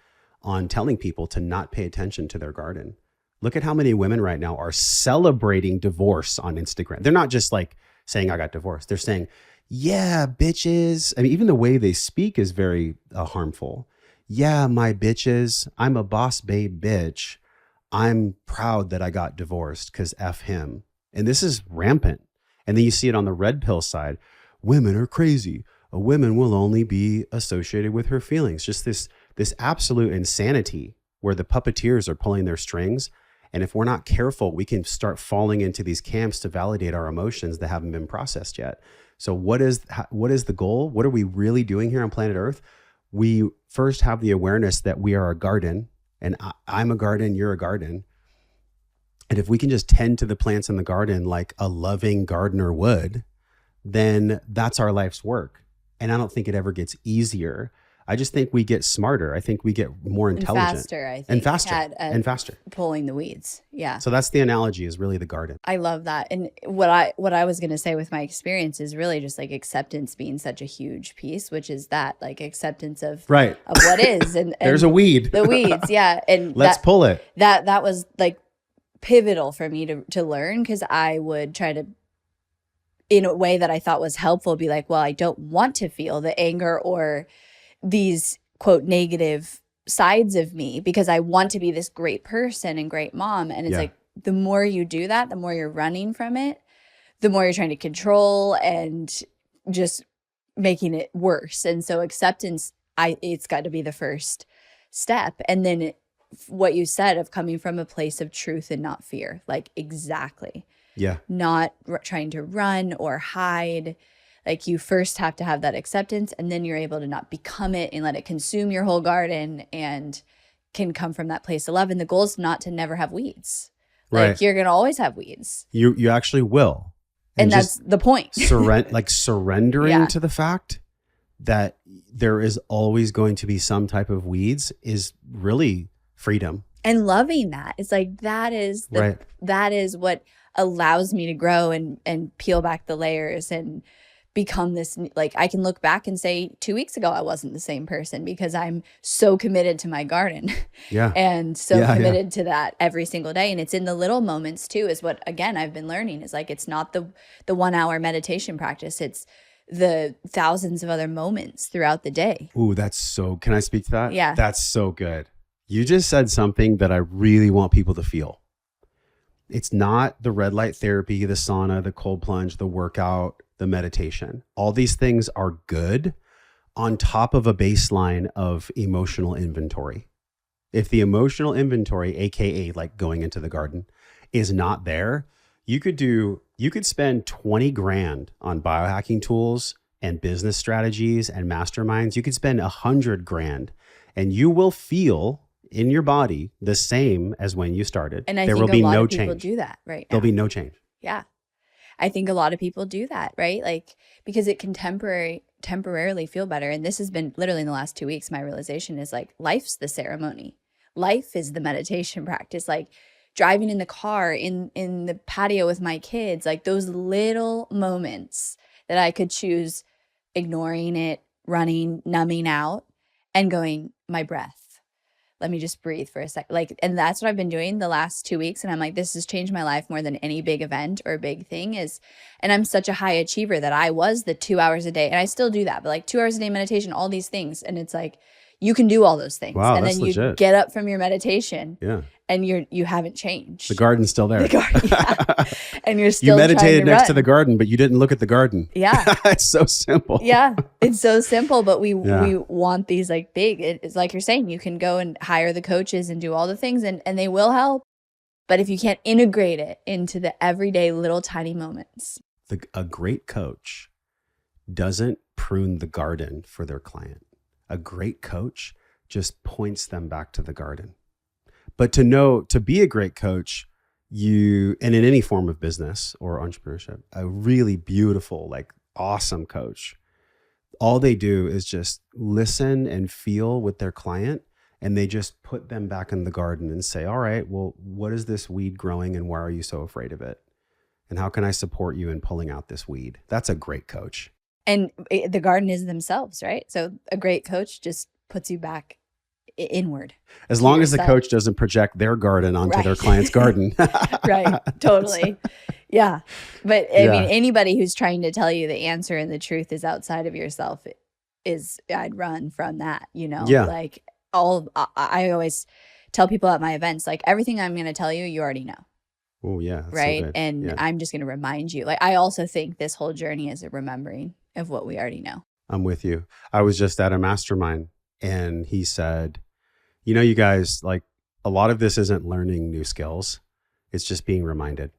on telling people to not pay attention to their garden. Look at how many women right now are celebrating divorce on Instagram. They're not just like saying, "I got divorced." They're saying, "Yeah, bitches." I mean, even the way they speak is very harmful. "Yeah, my bitches. I'm a boss babe bitch. I'm proud that I got divorced because F him." And this is rampant. And then you see it on the red pill side. Women are crazy. A woman will only be associated with her feelings. Just this absolute insanity where the puppeteers are pulling their strings. And if we're not careful, we can start falling into these camps to validate our emotions that haven't been processed yet. So what is the goal? What are we really doing here on planet Earth? We first have the awareness that we are a garden, and I'm a garden, you're a garden. And if we can just tend to the plants in the garden like a loving gardener would, then that's our life's work. And I don't think it ever gets easier. I just think we get smarter. I think we get more intelligent. And faster, I think. And faster. Pulling the weeds. Yeah. So that's the analogy, is really the garden. I love that. And what I was going to say with my experience is really just like acceptance being such a huge piece, which is that like acceptance of what is. And there's a weed. The weeds. Yeah. And let's pull it. That was like pivotal for me to learn, because I would try to, in a way that I thought was helpful, be like, well, I don't want to feel the anger or these quote negative sides of me because I want to be this great person and great mom. And it's like, the more you do that, the more you're running from it, the more you're trying to control and just making it worse. And so acceptance, it's got to be the first step. And then what you said of coming from a place of truth and not fear, like exactly. Yeah. Not trying to run or hide. Like you first have to have that acceptance, and then you're able to not become it and let it consume your whole garden, and can come from that place of love. And the goal is not to never have weeds. Like Right. you're going to always have weeds. You actually will. And that's the point. Surrendering to the fact that there is always going to be some type of weeds is really freedom. And loving that. It's like that is what allows me to grow and peel back the layers and become this, like I can look back and say 2 weeks ago I wasn't the same person because I'm so committed to my garden. Yeah. And so committed to that every single day. And it's in the little moments too, is what again I've been learning, is like it's not the 1 hour meditation practice, it's the thousands of other moments throughout the day. Ooh, can I speak to that? Yeah. That's so good. You just said something that I really want people to feel. It's not the red light therapy, the sauna, the cold plunge, the workout, the meditation. All these things are good on top of a baseline of emotional inventory. If the emotional inventory, AKA like going into the garden, is not there, you could spend 20 grand on biohacking tools and business strategies and masterminds. You could spend 100 grand and you will feel in your body the same as when you started. And I there think will be a lot no of people change. do that right now. There'll be no change. Yeah. I think a lot of people do that, right? Like, because it can temporarily feel better. And this has been literally in the last 2 weeks, my realization is like, life's the ceremony. Life is the meditation practice. Like driving in the car, in the patio with my kids, like those little moments that I could choose ignoring it, running, numbing out, and going, my breath. Let me just breathe for a sec. Like, and that's what I've been doing the last 2 weeks. And I'm like, this has changed my life more than any big event or big thing is. And I'm such a high achiever that I was the 2 hours a day, and I still do that, but like 2 hours a day meditation, all these things. And it's like, you can do all those things. Wow, and that's then you legit. get up from your meditation and you haven't changed. The garden's still there. The garden, yeah. And you're still You meditated next run. to the garden, but you didn't look at the garden. Yeah. It's so simple. Yeah. It's so simple, but we want these like big. It's like you're saying, you can go and hire the coaches and do all the things and they will help. But if you can't integrate it into the everyday little tiny moments. A great coach doesn't prune the garden for their client. A great coach just points them back to the garden. But to be a great coach, and in any form of business or entrepreneurship, a really beautiful, like awesome coach, all they do is just listen and feel with their client, and they just put them back in the garden and say, all right, well, what is this weed growing and why are you so afraid of it? And how can I support you in pulling out this weed? That's a great coach. And the garden is themselves, right? So a great coach just puts you back inward. As long as the coach doesn't project their garden onto their client's garden. Right. Totally. Yeah. But I mean, anybody who's trying to tell you the answer and the truth is outside of yourself I'd run from that, Yeah. Like I always tell people at my events, like everything I'm going to tell you, you already know. Oh yeah. Right. So and I'm just going to remind you. Like, I also think this whole journey is a remembering of what we already know. I'm with you. I was just at a mastermind and he said, you guys, like a lot of this isn't learning new skills. It's just being reminded.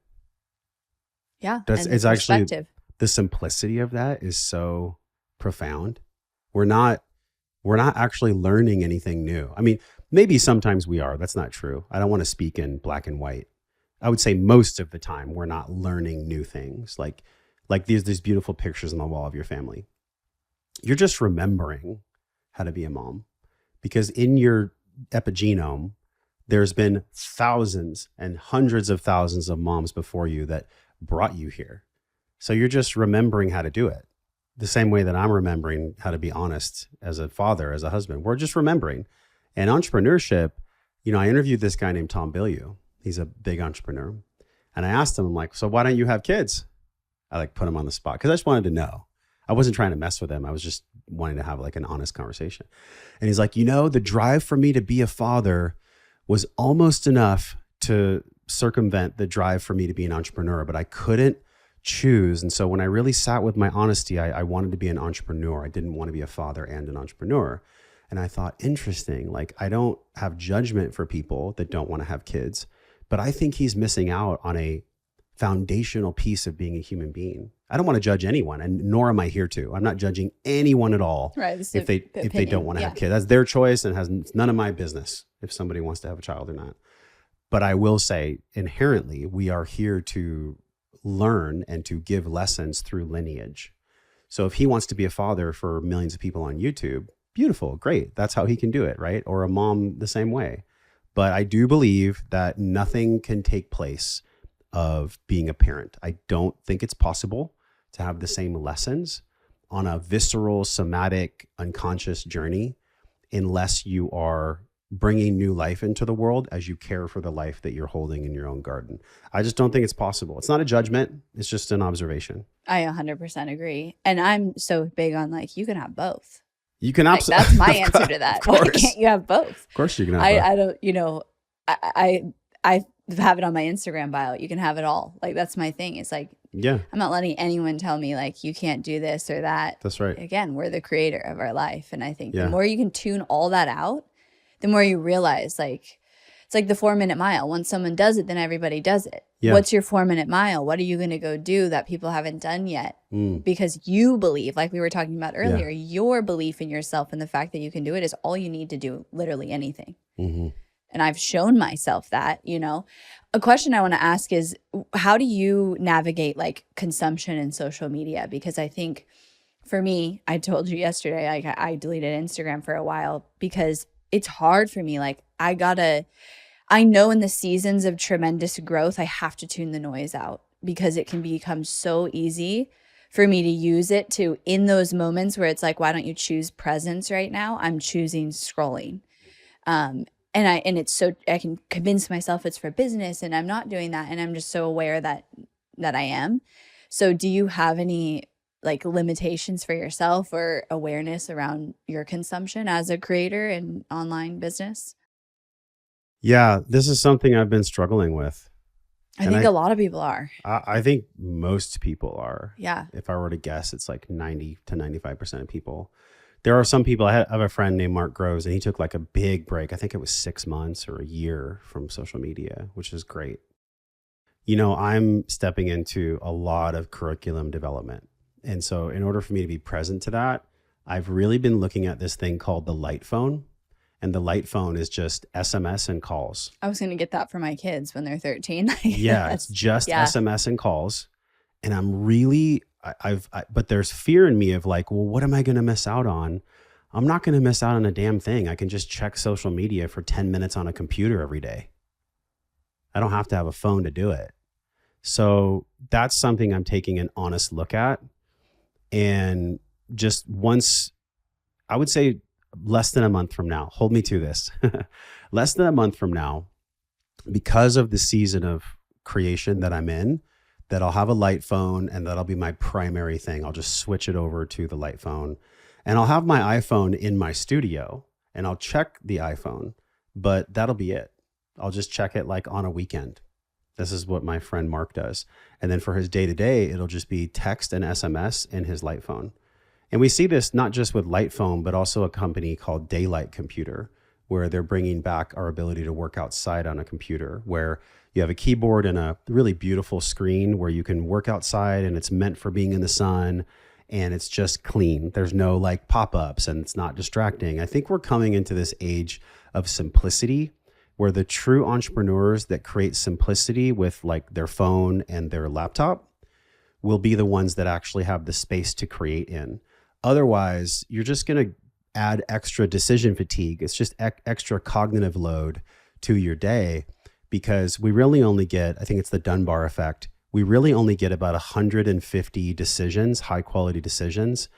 Yeah. It's actually the simplicity of that is so profound. We're not actually learning anything new. I mean, maybe sometimes we are. That's not true. I don't want to speak in black and white. I would say most of the time we're not learning new things. Like these beautiful pictures on the wall of your family. You're just remembering how to be a mom, because in your epigenome, there's been thousands and hundreds of thousands of moms before you that brought you here. So you're just remembering how to do it. The same way that I'm remembering how to be honest as a father, as a husband. We're just remembering. And entrepreneurship, I interviewed this guy named Tom Bilyeu. He's a big entrepreneur. And I asked him, I'm like, so why don't you have kids? I put him on the spot because I just wanted to know. I wasn't trying to mess with him. I was just wanting to have an honest conversation. And he's like, the drive for me to be a father was almost enough to circumvent the drive for me to be an entrepreneur, but I couldn't choose. And so when I really sat with my honesty, I wanted to be an entrepreneur. I didn't want to be a father and an entrepreneur. And I thought, interesting, like I don't have judgment for people that don't want to have kids, but I think he's missing out on a foundational piece of being a human being. I don't want to judge anyone, and nor am I here to. I'm not judging anyone at all. Right. If they don't want to have kids. That's their choice and has none of my business if somebody wants to have a child or not. But I will say inherently, we are here to learn and to give lessons through lineage. So if he wants to be a father for millions of people on YouTube, beautiful, great. That's how he can do it, right? Or a mom the same way. But I do believe that nothing can take place of being a parent. I don't think it's possible to have the same lessons on a visceral, somatic, unconscious journey unless you are bringing new life into the world as you care for the life that you're holding in your own garden. I just don't think it's possible. It's not a judgment. It's just an observation. I 100% agree. And I'm so big on like, you can have both. You can absolutely. That's my answer to that. Why can't you have both? Of course you can have both. I don't, you know, I have it on my Instagram bio. You can have it all. Like, that's my thing. It's like, yeah, I'm not letting anyone tell me like, you can't do this or that. That's right. Again, we're the creator of our life. And I think the more you can tune all that out, the more you realize like, it's like the 4-minute mile. Once someone does it, then everybody does it. Yeah. What's your 4-minute mile? What are you going to go do that people haven't done yet? Because you believe, like we were talking about earlier, your belief in yourself and the fact that you can do it is all you need to do literally anything. Mm-hmm. And I've shown myself that, you know. A question I want to ask is, how do you navigate like consumption in social media? Because I think for me, I told you yesterday, I deleted Instagram for a while because it's hard for me. Like I know in the seasons of tremendous growth, I have to tune the noise out because it can become so easy for me to use it to, in those moments where it's like, why don't you choose presence right now? I'm choosing scrolling. And it's so, I can convince myself it's for business and I'm not doing that. And I'm just so aware that I am. So do you have any like limitations for yourself or awareness around your consumption as a creator in online business? Yeah, this is something I've been struggling with. I think a lot of people are. I think most people are. Yeah. If I were to guess, it's like 90 to 95% of people. There are some people, I have a friend named Mark Groves, and he took like a big break. I think it was 6 months or a year from social media, which is great. You know, I'm stepping into a lot of curriculum development. And so in order for me to be present to that, I've really been looking at this thing called the light phone. And the light phone is just SMS and calls. I was going to get that for my kids when they're 13. Yeah, it's just SMS and calls. And I'm really, but there's fear in me of like, well, what am I going to miss out on? I'm not going to miss out on a damn thing. I can just check social media for 10 minutes on a computer every day. I don't have to have a phone to do it. So that's something I'm taking an honest look at. And just once, I would say less than a month from now, hold me to this, less than a month from now, because of the season of creation that I'm in, that I'll have a light phone and that'll be my primary thing. I'll just switch it over to the light phone and I'll have my iPhone in my studio and I'll check the iPhone, but that'll be it. I'll just check it like on a weekend. This is what my friend Mark does. And then for his day-to-day, it'll just be text and SMS in his light phone. And we see this not just with light phone, but also a company called Daylight Computer, where they're bringing back our ability to work outside on a computer, where you have a keyboard and a really beautiful screen where you can work outside and it's meant for being in the sun and it's just clean. There's no like pop-ups and it's not distracting. I think we're coming into this age of simplicity where the true entrepreneurs that create simplicity with like their phone and their laptop will be the ones that actually have the space to create in. Otherwise, you're just going to add extra decision fatigue. It's just extra cognitive load to your day because we really only get, I think it's the Dunbar effect, we really only get about 150 decisions, high quality decisions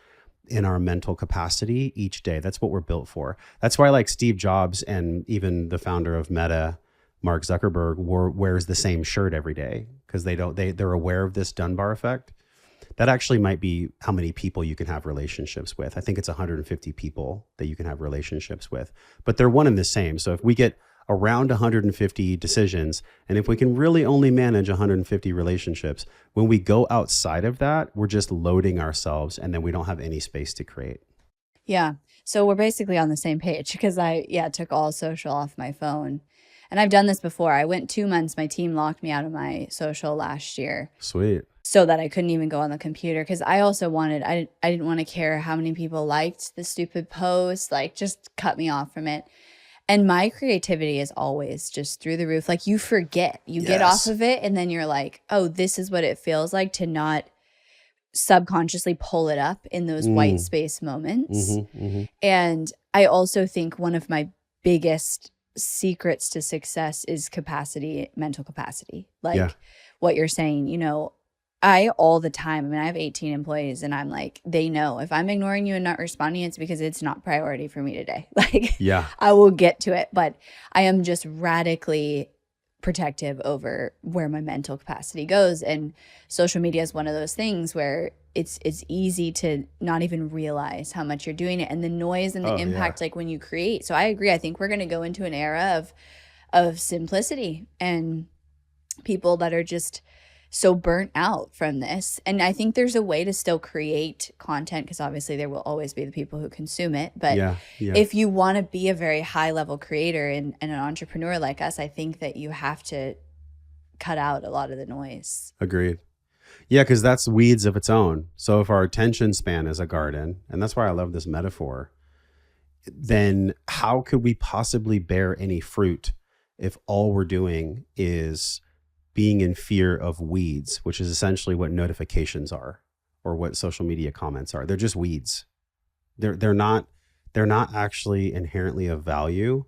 in our mental capacity each day. That's what we're built for. That's why like Steve Jobs and even the founder of Meta, Mark Zuckerberg, wears the same shirt every day because they're aware of this Dunbar effect. That actually might be how many people you can have relationships with. I think it's 150 people that you can have relationships with, but they're one and the same. So if we get around 150 decisions. And if we can really only manage 150 relationships, when we go outside of that, we're just loading ourselves and then we don't have any space to create. Yeah. So we're basically on the same page because I took all social off my phone. And I've done this before. I went 2 months. My team locked me out of my social last year. Sweet. So that I couldn't even go on the computer because I also wanted, I didn't want to care how many people liked the stupid post, like just cut me off from it. And my creativity is always just through the roof. Like you forget, you get off of it and then you're like, oh, this is what it feels like to not subconsciously pull it up in those white space moments. And I also think one of my biggest secrets to success is capacity, mental capacity. Like what you're saying, you know, I all the time, I mean, I have 18 employees and I'm like, they know if I'm ignoring you and not responding, it's because it's not priority for me today. Like, I will get to it, but I am just radically protective over where my mental capacity goes. And social media is one of those things where it's easy to not even realize how much you're doing it and the noise and the impact, like when you create. So I agree. I think we're going to go into an era of simplicity and people that are just so burnt out from this. And I think there's a way to still create content because obviously there will always be the people who consume it. But if you want to be a very high level creator and an entrepreneur like us, I think that you have to cut out a lot of the noise. Agreed. Yeah, because that's weeds of its own. So if our attention span is a garden, and that's why I love this metaphor, then how could we possibly bear any fruit if all we're doing is being in fear of weeds, which is essentially what notifications are or what social media comments are? They're just weeds. They're not actually inherently of value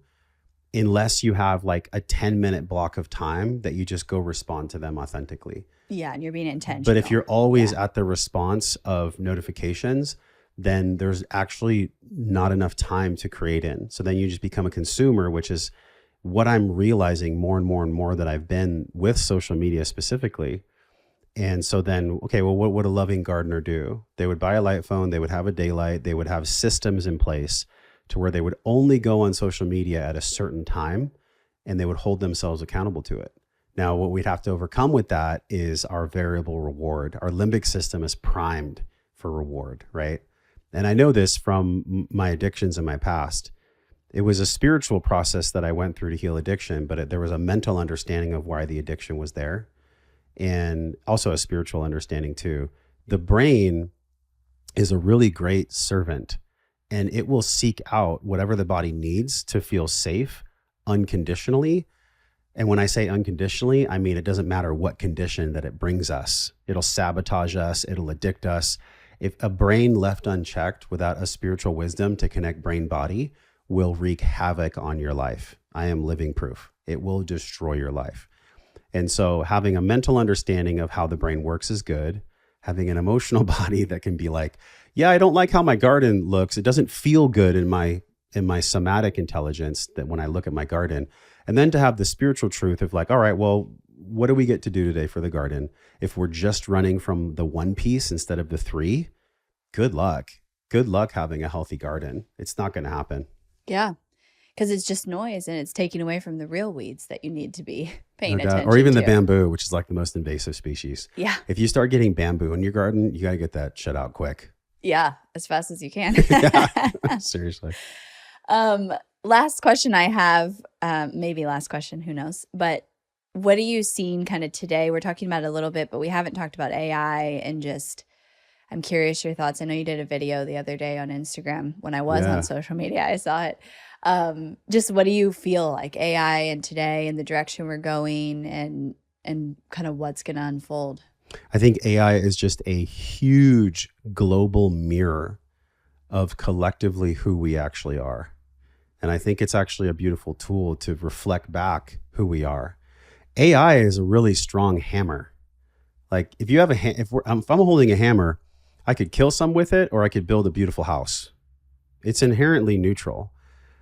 unless you have like a 10-minute block of time that you just go respond to them authentically. Yeah, and you're being intentional. But if you're always at the response of notifications, then there's actually not enough time to create in. So then you just become a consumer, which is what I'm realizing more and more and more that I've been with social media specifically. And so then, okay, well, what would a loving gardener do? They would buy a light phone, they would have a daylight, they would have systems in place to where they would only go on social media at a certain time and they would hold themselves accountable to it. Now, what we'd have to overcome with that is our variable reward. Our limbic system is primed for reward, right? And I know this from my addictions in my past. It was a spiritual process that I went through to heal addiction, but there was a mental understanding of why the addiction was there, and also a spiritual understanding too. The brain is a really great servant, and it will seek out whatever the body needs to feel safe unconditionally. And when I say unconditionally, I mean it doesn't matter what condition that it brings us. It'll sabotage us, it'll addict us. If a brain left unchecked without a spiritual wisdom to connect brain-body, will wreak havoc on your life. I am living proof. It will destroy your life. And so having a mental understanding of how the brain works is good. Having an emotional body that can be like, yeah, I don't like how my garden looks. It doesn't feel good in my somatic intelligence that when I look at my garden. And then to have the spiritual truth of like, all right, well, what do we get to do today for the garden? If we're just running from the one piece instead of the three, good luck. Good luck having a healthy garden. It's not going to happen. Yeah, because it's just noise and it's taking away from the real weeds that you need to be paying attention to. Or even the bamboo, which is like the most invasive species. Yeah. If you start getting bamboo in your garden, you got to get that shut out quick. Yeah, as fast as you can. Yeah, seriously. Last question I have, maybe last question, who knows? But what are you seeing kind of today? We're talking about it a little bit, but we haven't talked about AI and just... I'm curious your thoughts. I know you did a video the other day on Instagram when I was on social media. I saw it. Just what do you feel like AI and today and the direction we're going and kind of what's going to unfold? I think AI is just a huge global mirror of collectively who we actually are. And I think it's actually a beautiful tool to reflect back who we are. AI is a really strong hammer. Like if you have if I'm holding a hammer, I could kill some with it, or I could build a beautiful house. It's inherently neutral.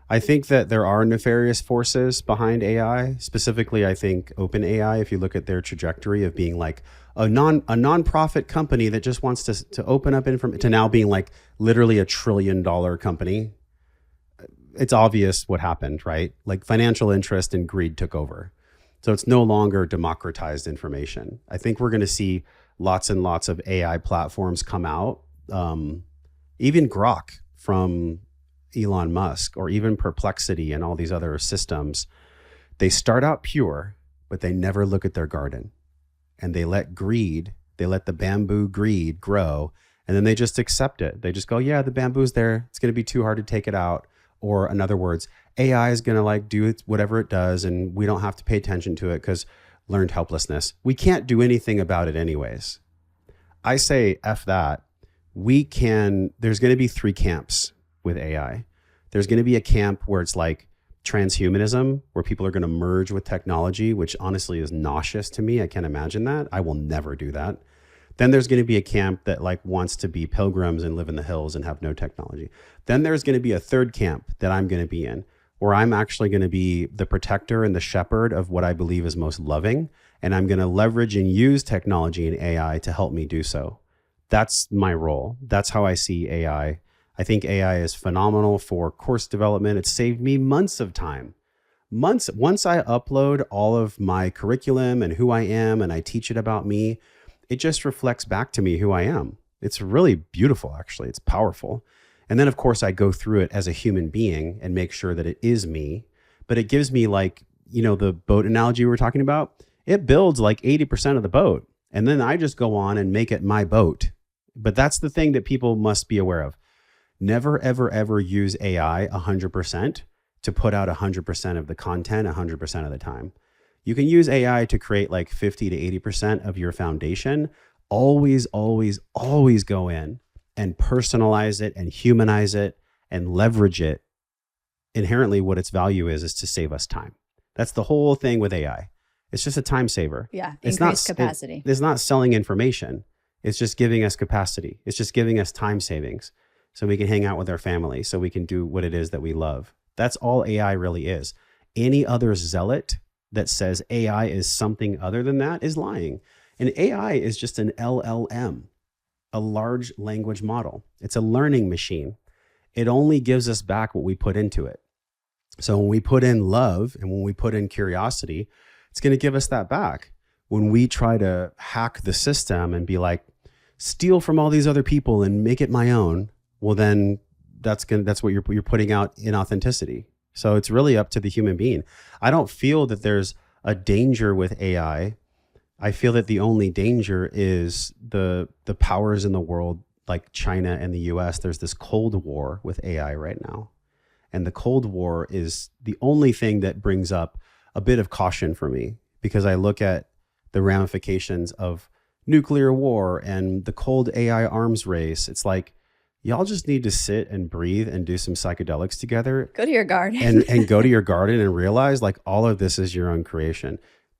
I think that there are nefarious forces behind AI. Specifically, I think OpenAI, if you look at their trajectory of being like a nonprofit company that just wants to open up information to now being like literally $1 trillion company. it's obvious what happened, right? Like financial interest and greed took over. So it's no longer democratized information. I think we're going to see lots and lots of AI platforms come out. Even Grok from Elon Musk, or even Perplexity and all these other systems, they start out pure, but they never look at their garden. And they let the bamboo greed grow, and then they just accept it. They just go, yeah, the bamboo's there. It's going to be too hard to take it out. Or in other words, AI is going to like do whatever it does, and we don't have to pay attention to it because learned helplessness. We can't do anything about it anyways. I say, F that. There's going to be 3 camps with AI. There's going to be a camp where it's like transhumanism, where people are going to merge with technology, which honestly is nauseous to me. I can't imagine that. I will never do that. Then there's going to be a camp that like wants to be pilgrims and live in the hills and have no technology. Then there's going to be a third camp that I'm going to be in, where I'm actually going to be the protector and the shepherd of what I believe is most loving. And I'm going to leverage and use technology and AI to help me do so. That's my role. That's how I see AI. I think AI is phenomenal for course development. It's saved me months of time. Once I upload all of my curriculum and who I am, and I teach it about me, it just reflects back to me who I am. It's really beautiful, actually. It's powerful. And then, of course, I go through it as a human being and make sure that it is me. But it gives me, like, the boat analogy we were talking about. It builds like 80% of the boat. And then I just go on and make it my boat. But that's the thing that people must be aware of. Never, ever, ever use AI 100% to put out 100% of the content 100% of the time. You can use AI to create like 50 to 80% of your foundation. Always, always, always go in and personalize it and humanize it and leverage it. Inherently, what its value is to save us time. That's the whole thing with AI. It's just a time saver. Yeah, increased capacity. It's not selling information. It's just giving us capacity. It's just giving us time savings so we can hang out with our family, so we can do what it is that we love. That's all AI really is. Any other zealot that says AI is something other than that is lying. And AI is just an LLM, a large language model. It's a learning machine. It only gives us back what we put into it. So when we put in love and when we put in curiosity, it's going to give us that back. When we try to hack the system and be like, steal from all these other people and make it my own, well, then that's what you're putting out inauthenticity. So it's really up to the human being. I don't feel that there's a danger with AI. I feel that the only danger is the powers in the world, like China and the US. There's this Cold War with AI right now. And the Cold War is the only thing that brings up a bit of caution for me, because I look at the ramifications of nuclear war and the cold AI arms race. It's like, y'all just need to sit and breathe and do some psychedelics together. Go to your garden. and go to your garden and realize like all of this is your own creation.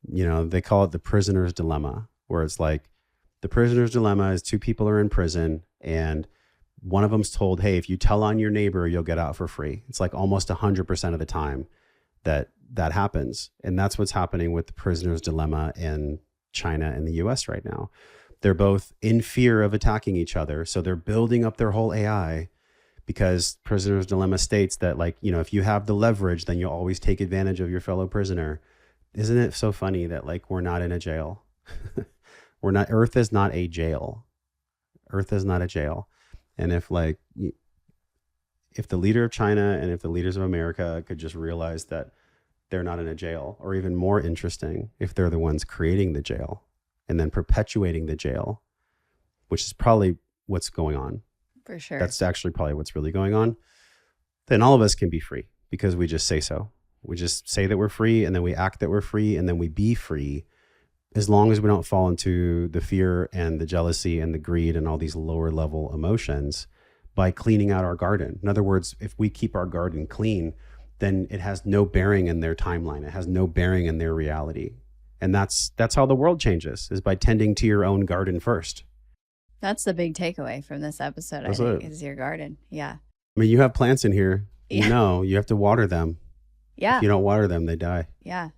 They call it the prisoner's dilemma, where it's like the prisoner's dilemma is 2 people are in prison and one of them's told, hey, if you tell on your neighbor, you'll get out for free. It's like almost 100% of the time that happens. And that's what's happening with the prisoner's dilemma in China and the US right now. They're both in fear of attacking each other. So they're building up their whole AI, because prisoner's dilemma states that, like, if you have the leverage, then you'll always take advantage of your fellow prisoner. Isn't it so funny that like we're not in a jail? Earth is not a jail. Earth is not a jail. And if the leader of China and if the leaders of America could just realize that they're not in a jail, or even more interesting, if they're the ones creating the jail and then perpetuating the jail, which is probably what's going on. For sure. That's actually probably what's really going on. Then all of us can be free because we just say so. We just say that we're free, and then we act that we're free, and then we be free, as long as we don't fall into the fear and the jealousy and the greed and all these lower level emotions by cleaning out our garden. In other words, if we keep our garden clean, then it has no bearing in their timeline. It has no bearing in their reality. And that's how the world changes, is by tending to your own garden first. That's the big takeaway from this episode, I think, is your garden. Yeah. I mean, you have plants in here. Yeah. You have to water them. Yeah. If you don't water them, they die. Yeah.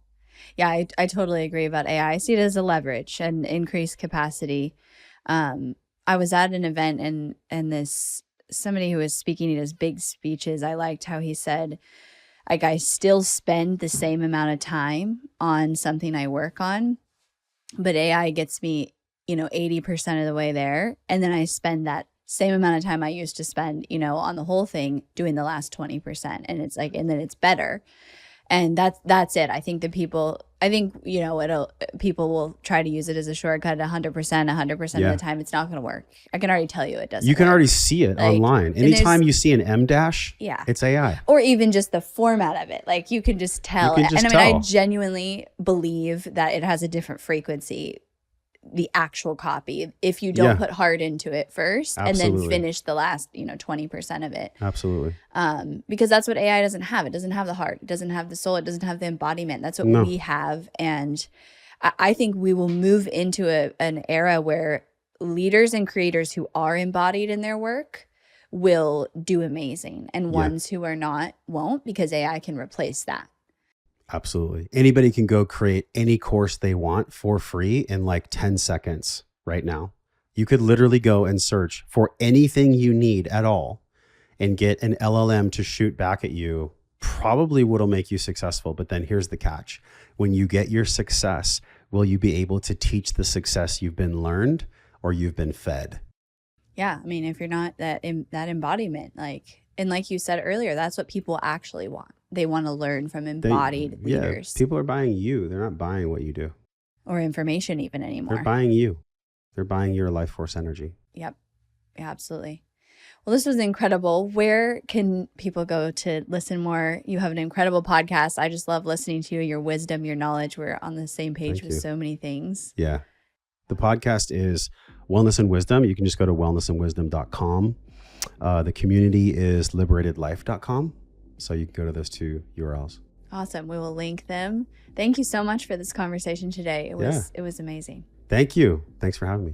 Yeah, I totally agree about AI. I see it as a leverage and increased capacity. I was at an event and this somebody who was speaking at his big speeches, I liked how he said, like, I still spend the same amount of time on something I work on, but AI gets me, 80% of the way there. And then I spend that same amount of time I used to spend, on the whole thing doing the last 20%. And it's like, and then it's better. And that's it. I think people will try to use it as a shortcut 100% of the time. It's not going to work. I can already tell you it doesn't. You can work. already see it online. Anytime you see an M dash, it's AI. Or even just the format of it. Like you can just tell. I genuinely believe that it has a different frequency, the actual copy, if you don't put heart into it first. Absolutely. And then finish the last 20% of it. Absolutely. Because that's what AI doesn't have. It doesn't have the heart, it doesn't have the soul, it doesn't have the embodiment. That's what we have. And I think we will move into an era where leaders and creators who are embodied in their work will do amazing, and ones who are not won't, because AI can replace that. Absolutely. Anybody can go create any course they want for free in like 10 seconds right now. You could literally go and search for anything you need at all and get an LLM to shoot back at you. Probably what'll make you successful. But then here's the catch. When you get your success, will you be able to teach the success you've been learned or you've been fed? Yeah. I mean, if you're not that embodiment, like you said earlier, that's what people actually want. They want to learn from embodied leaders. People are buying you. They're not buying what you do. Or information even anymore. They're buying you. They're buying your life force energy. Yep. Yeah, absolutely. Well, this was incredible. Where can people go to listen more? You have an incredible podcast. I just love listening to you, your wisdom, your knowledge. We're on the same page with so many things. Yeah. The podcast is Wellness and Wisdom. You can just go to wellnessandwisdom.com. The community is liberatedlife.com. So you can go to those two URLs. Awesome. We will link them. Thank you so much for this conversation today. It was amazing. Thank you. Thanks for having me.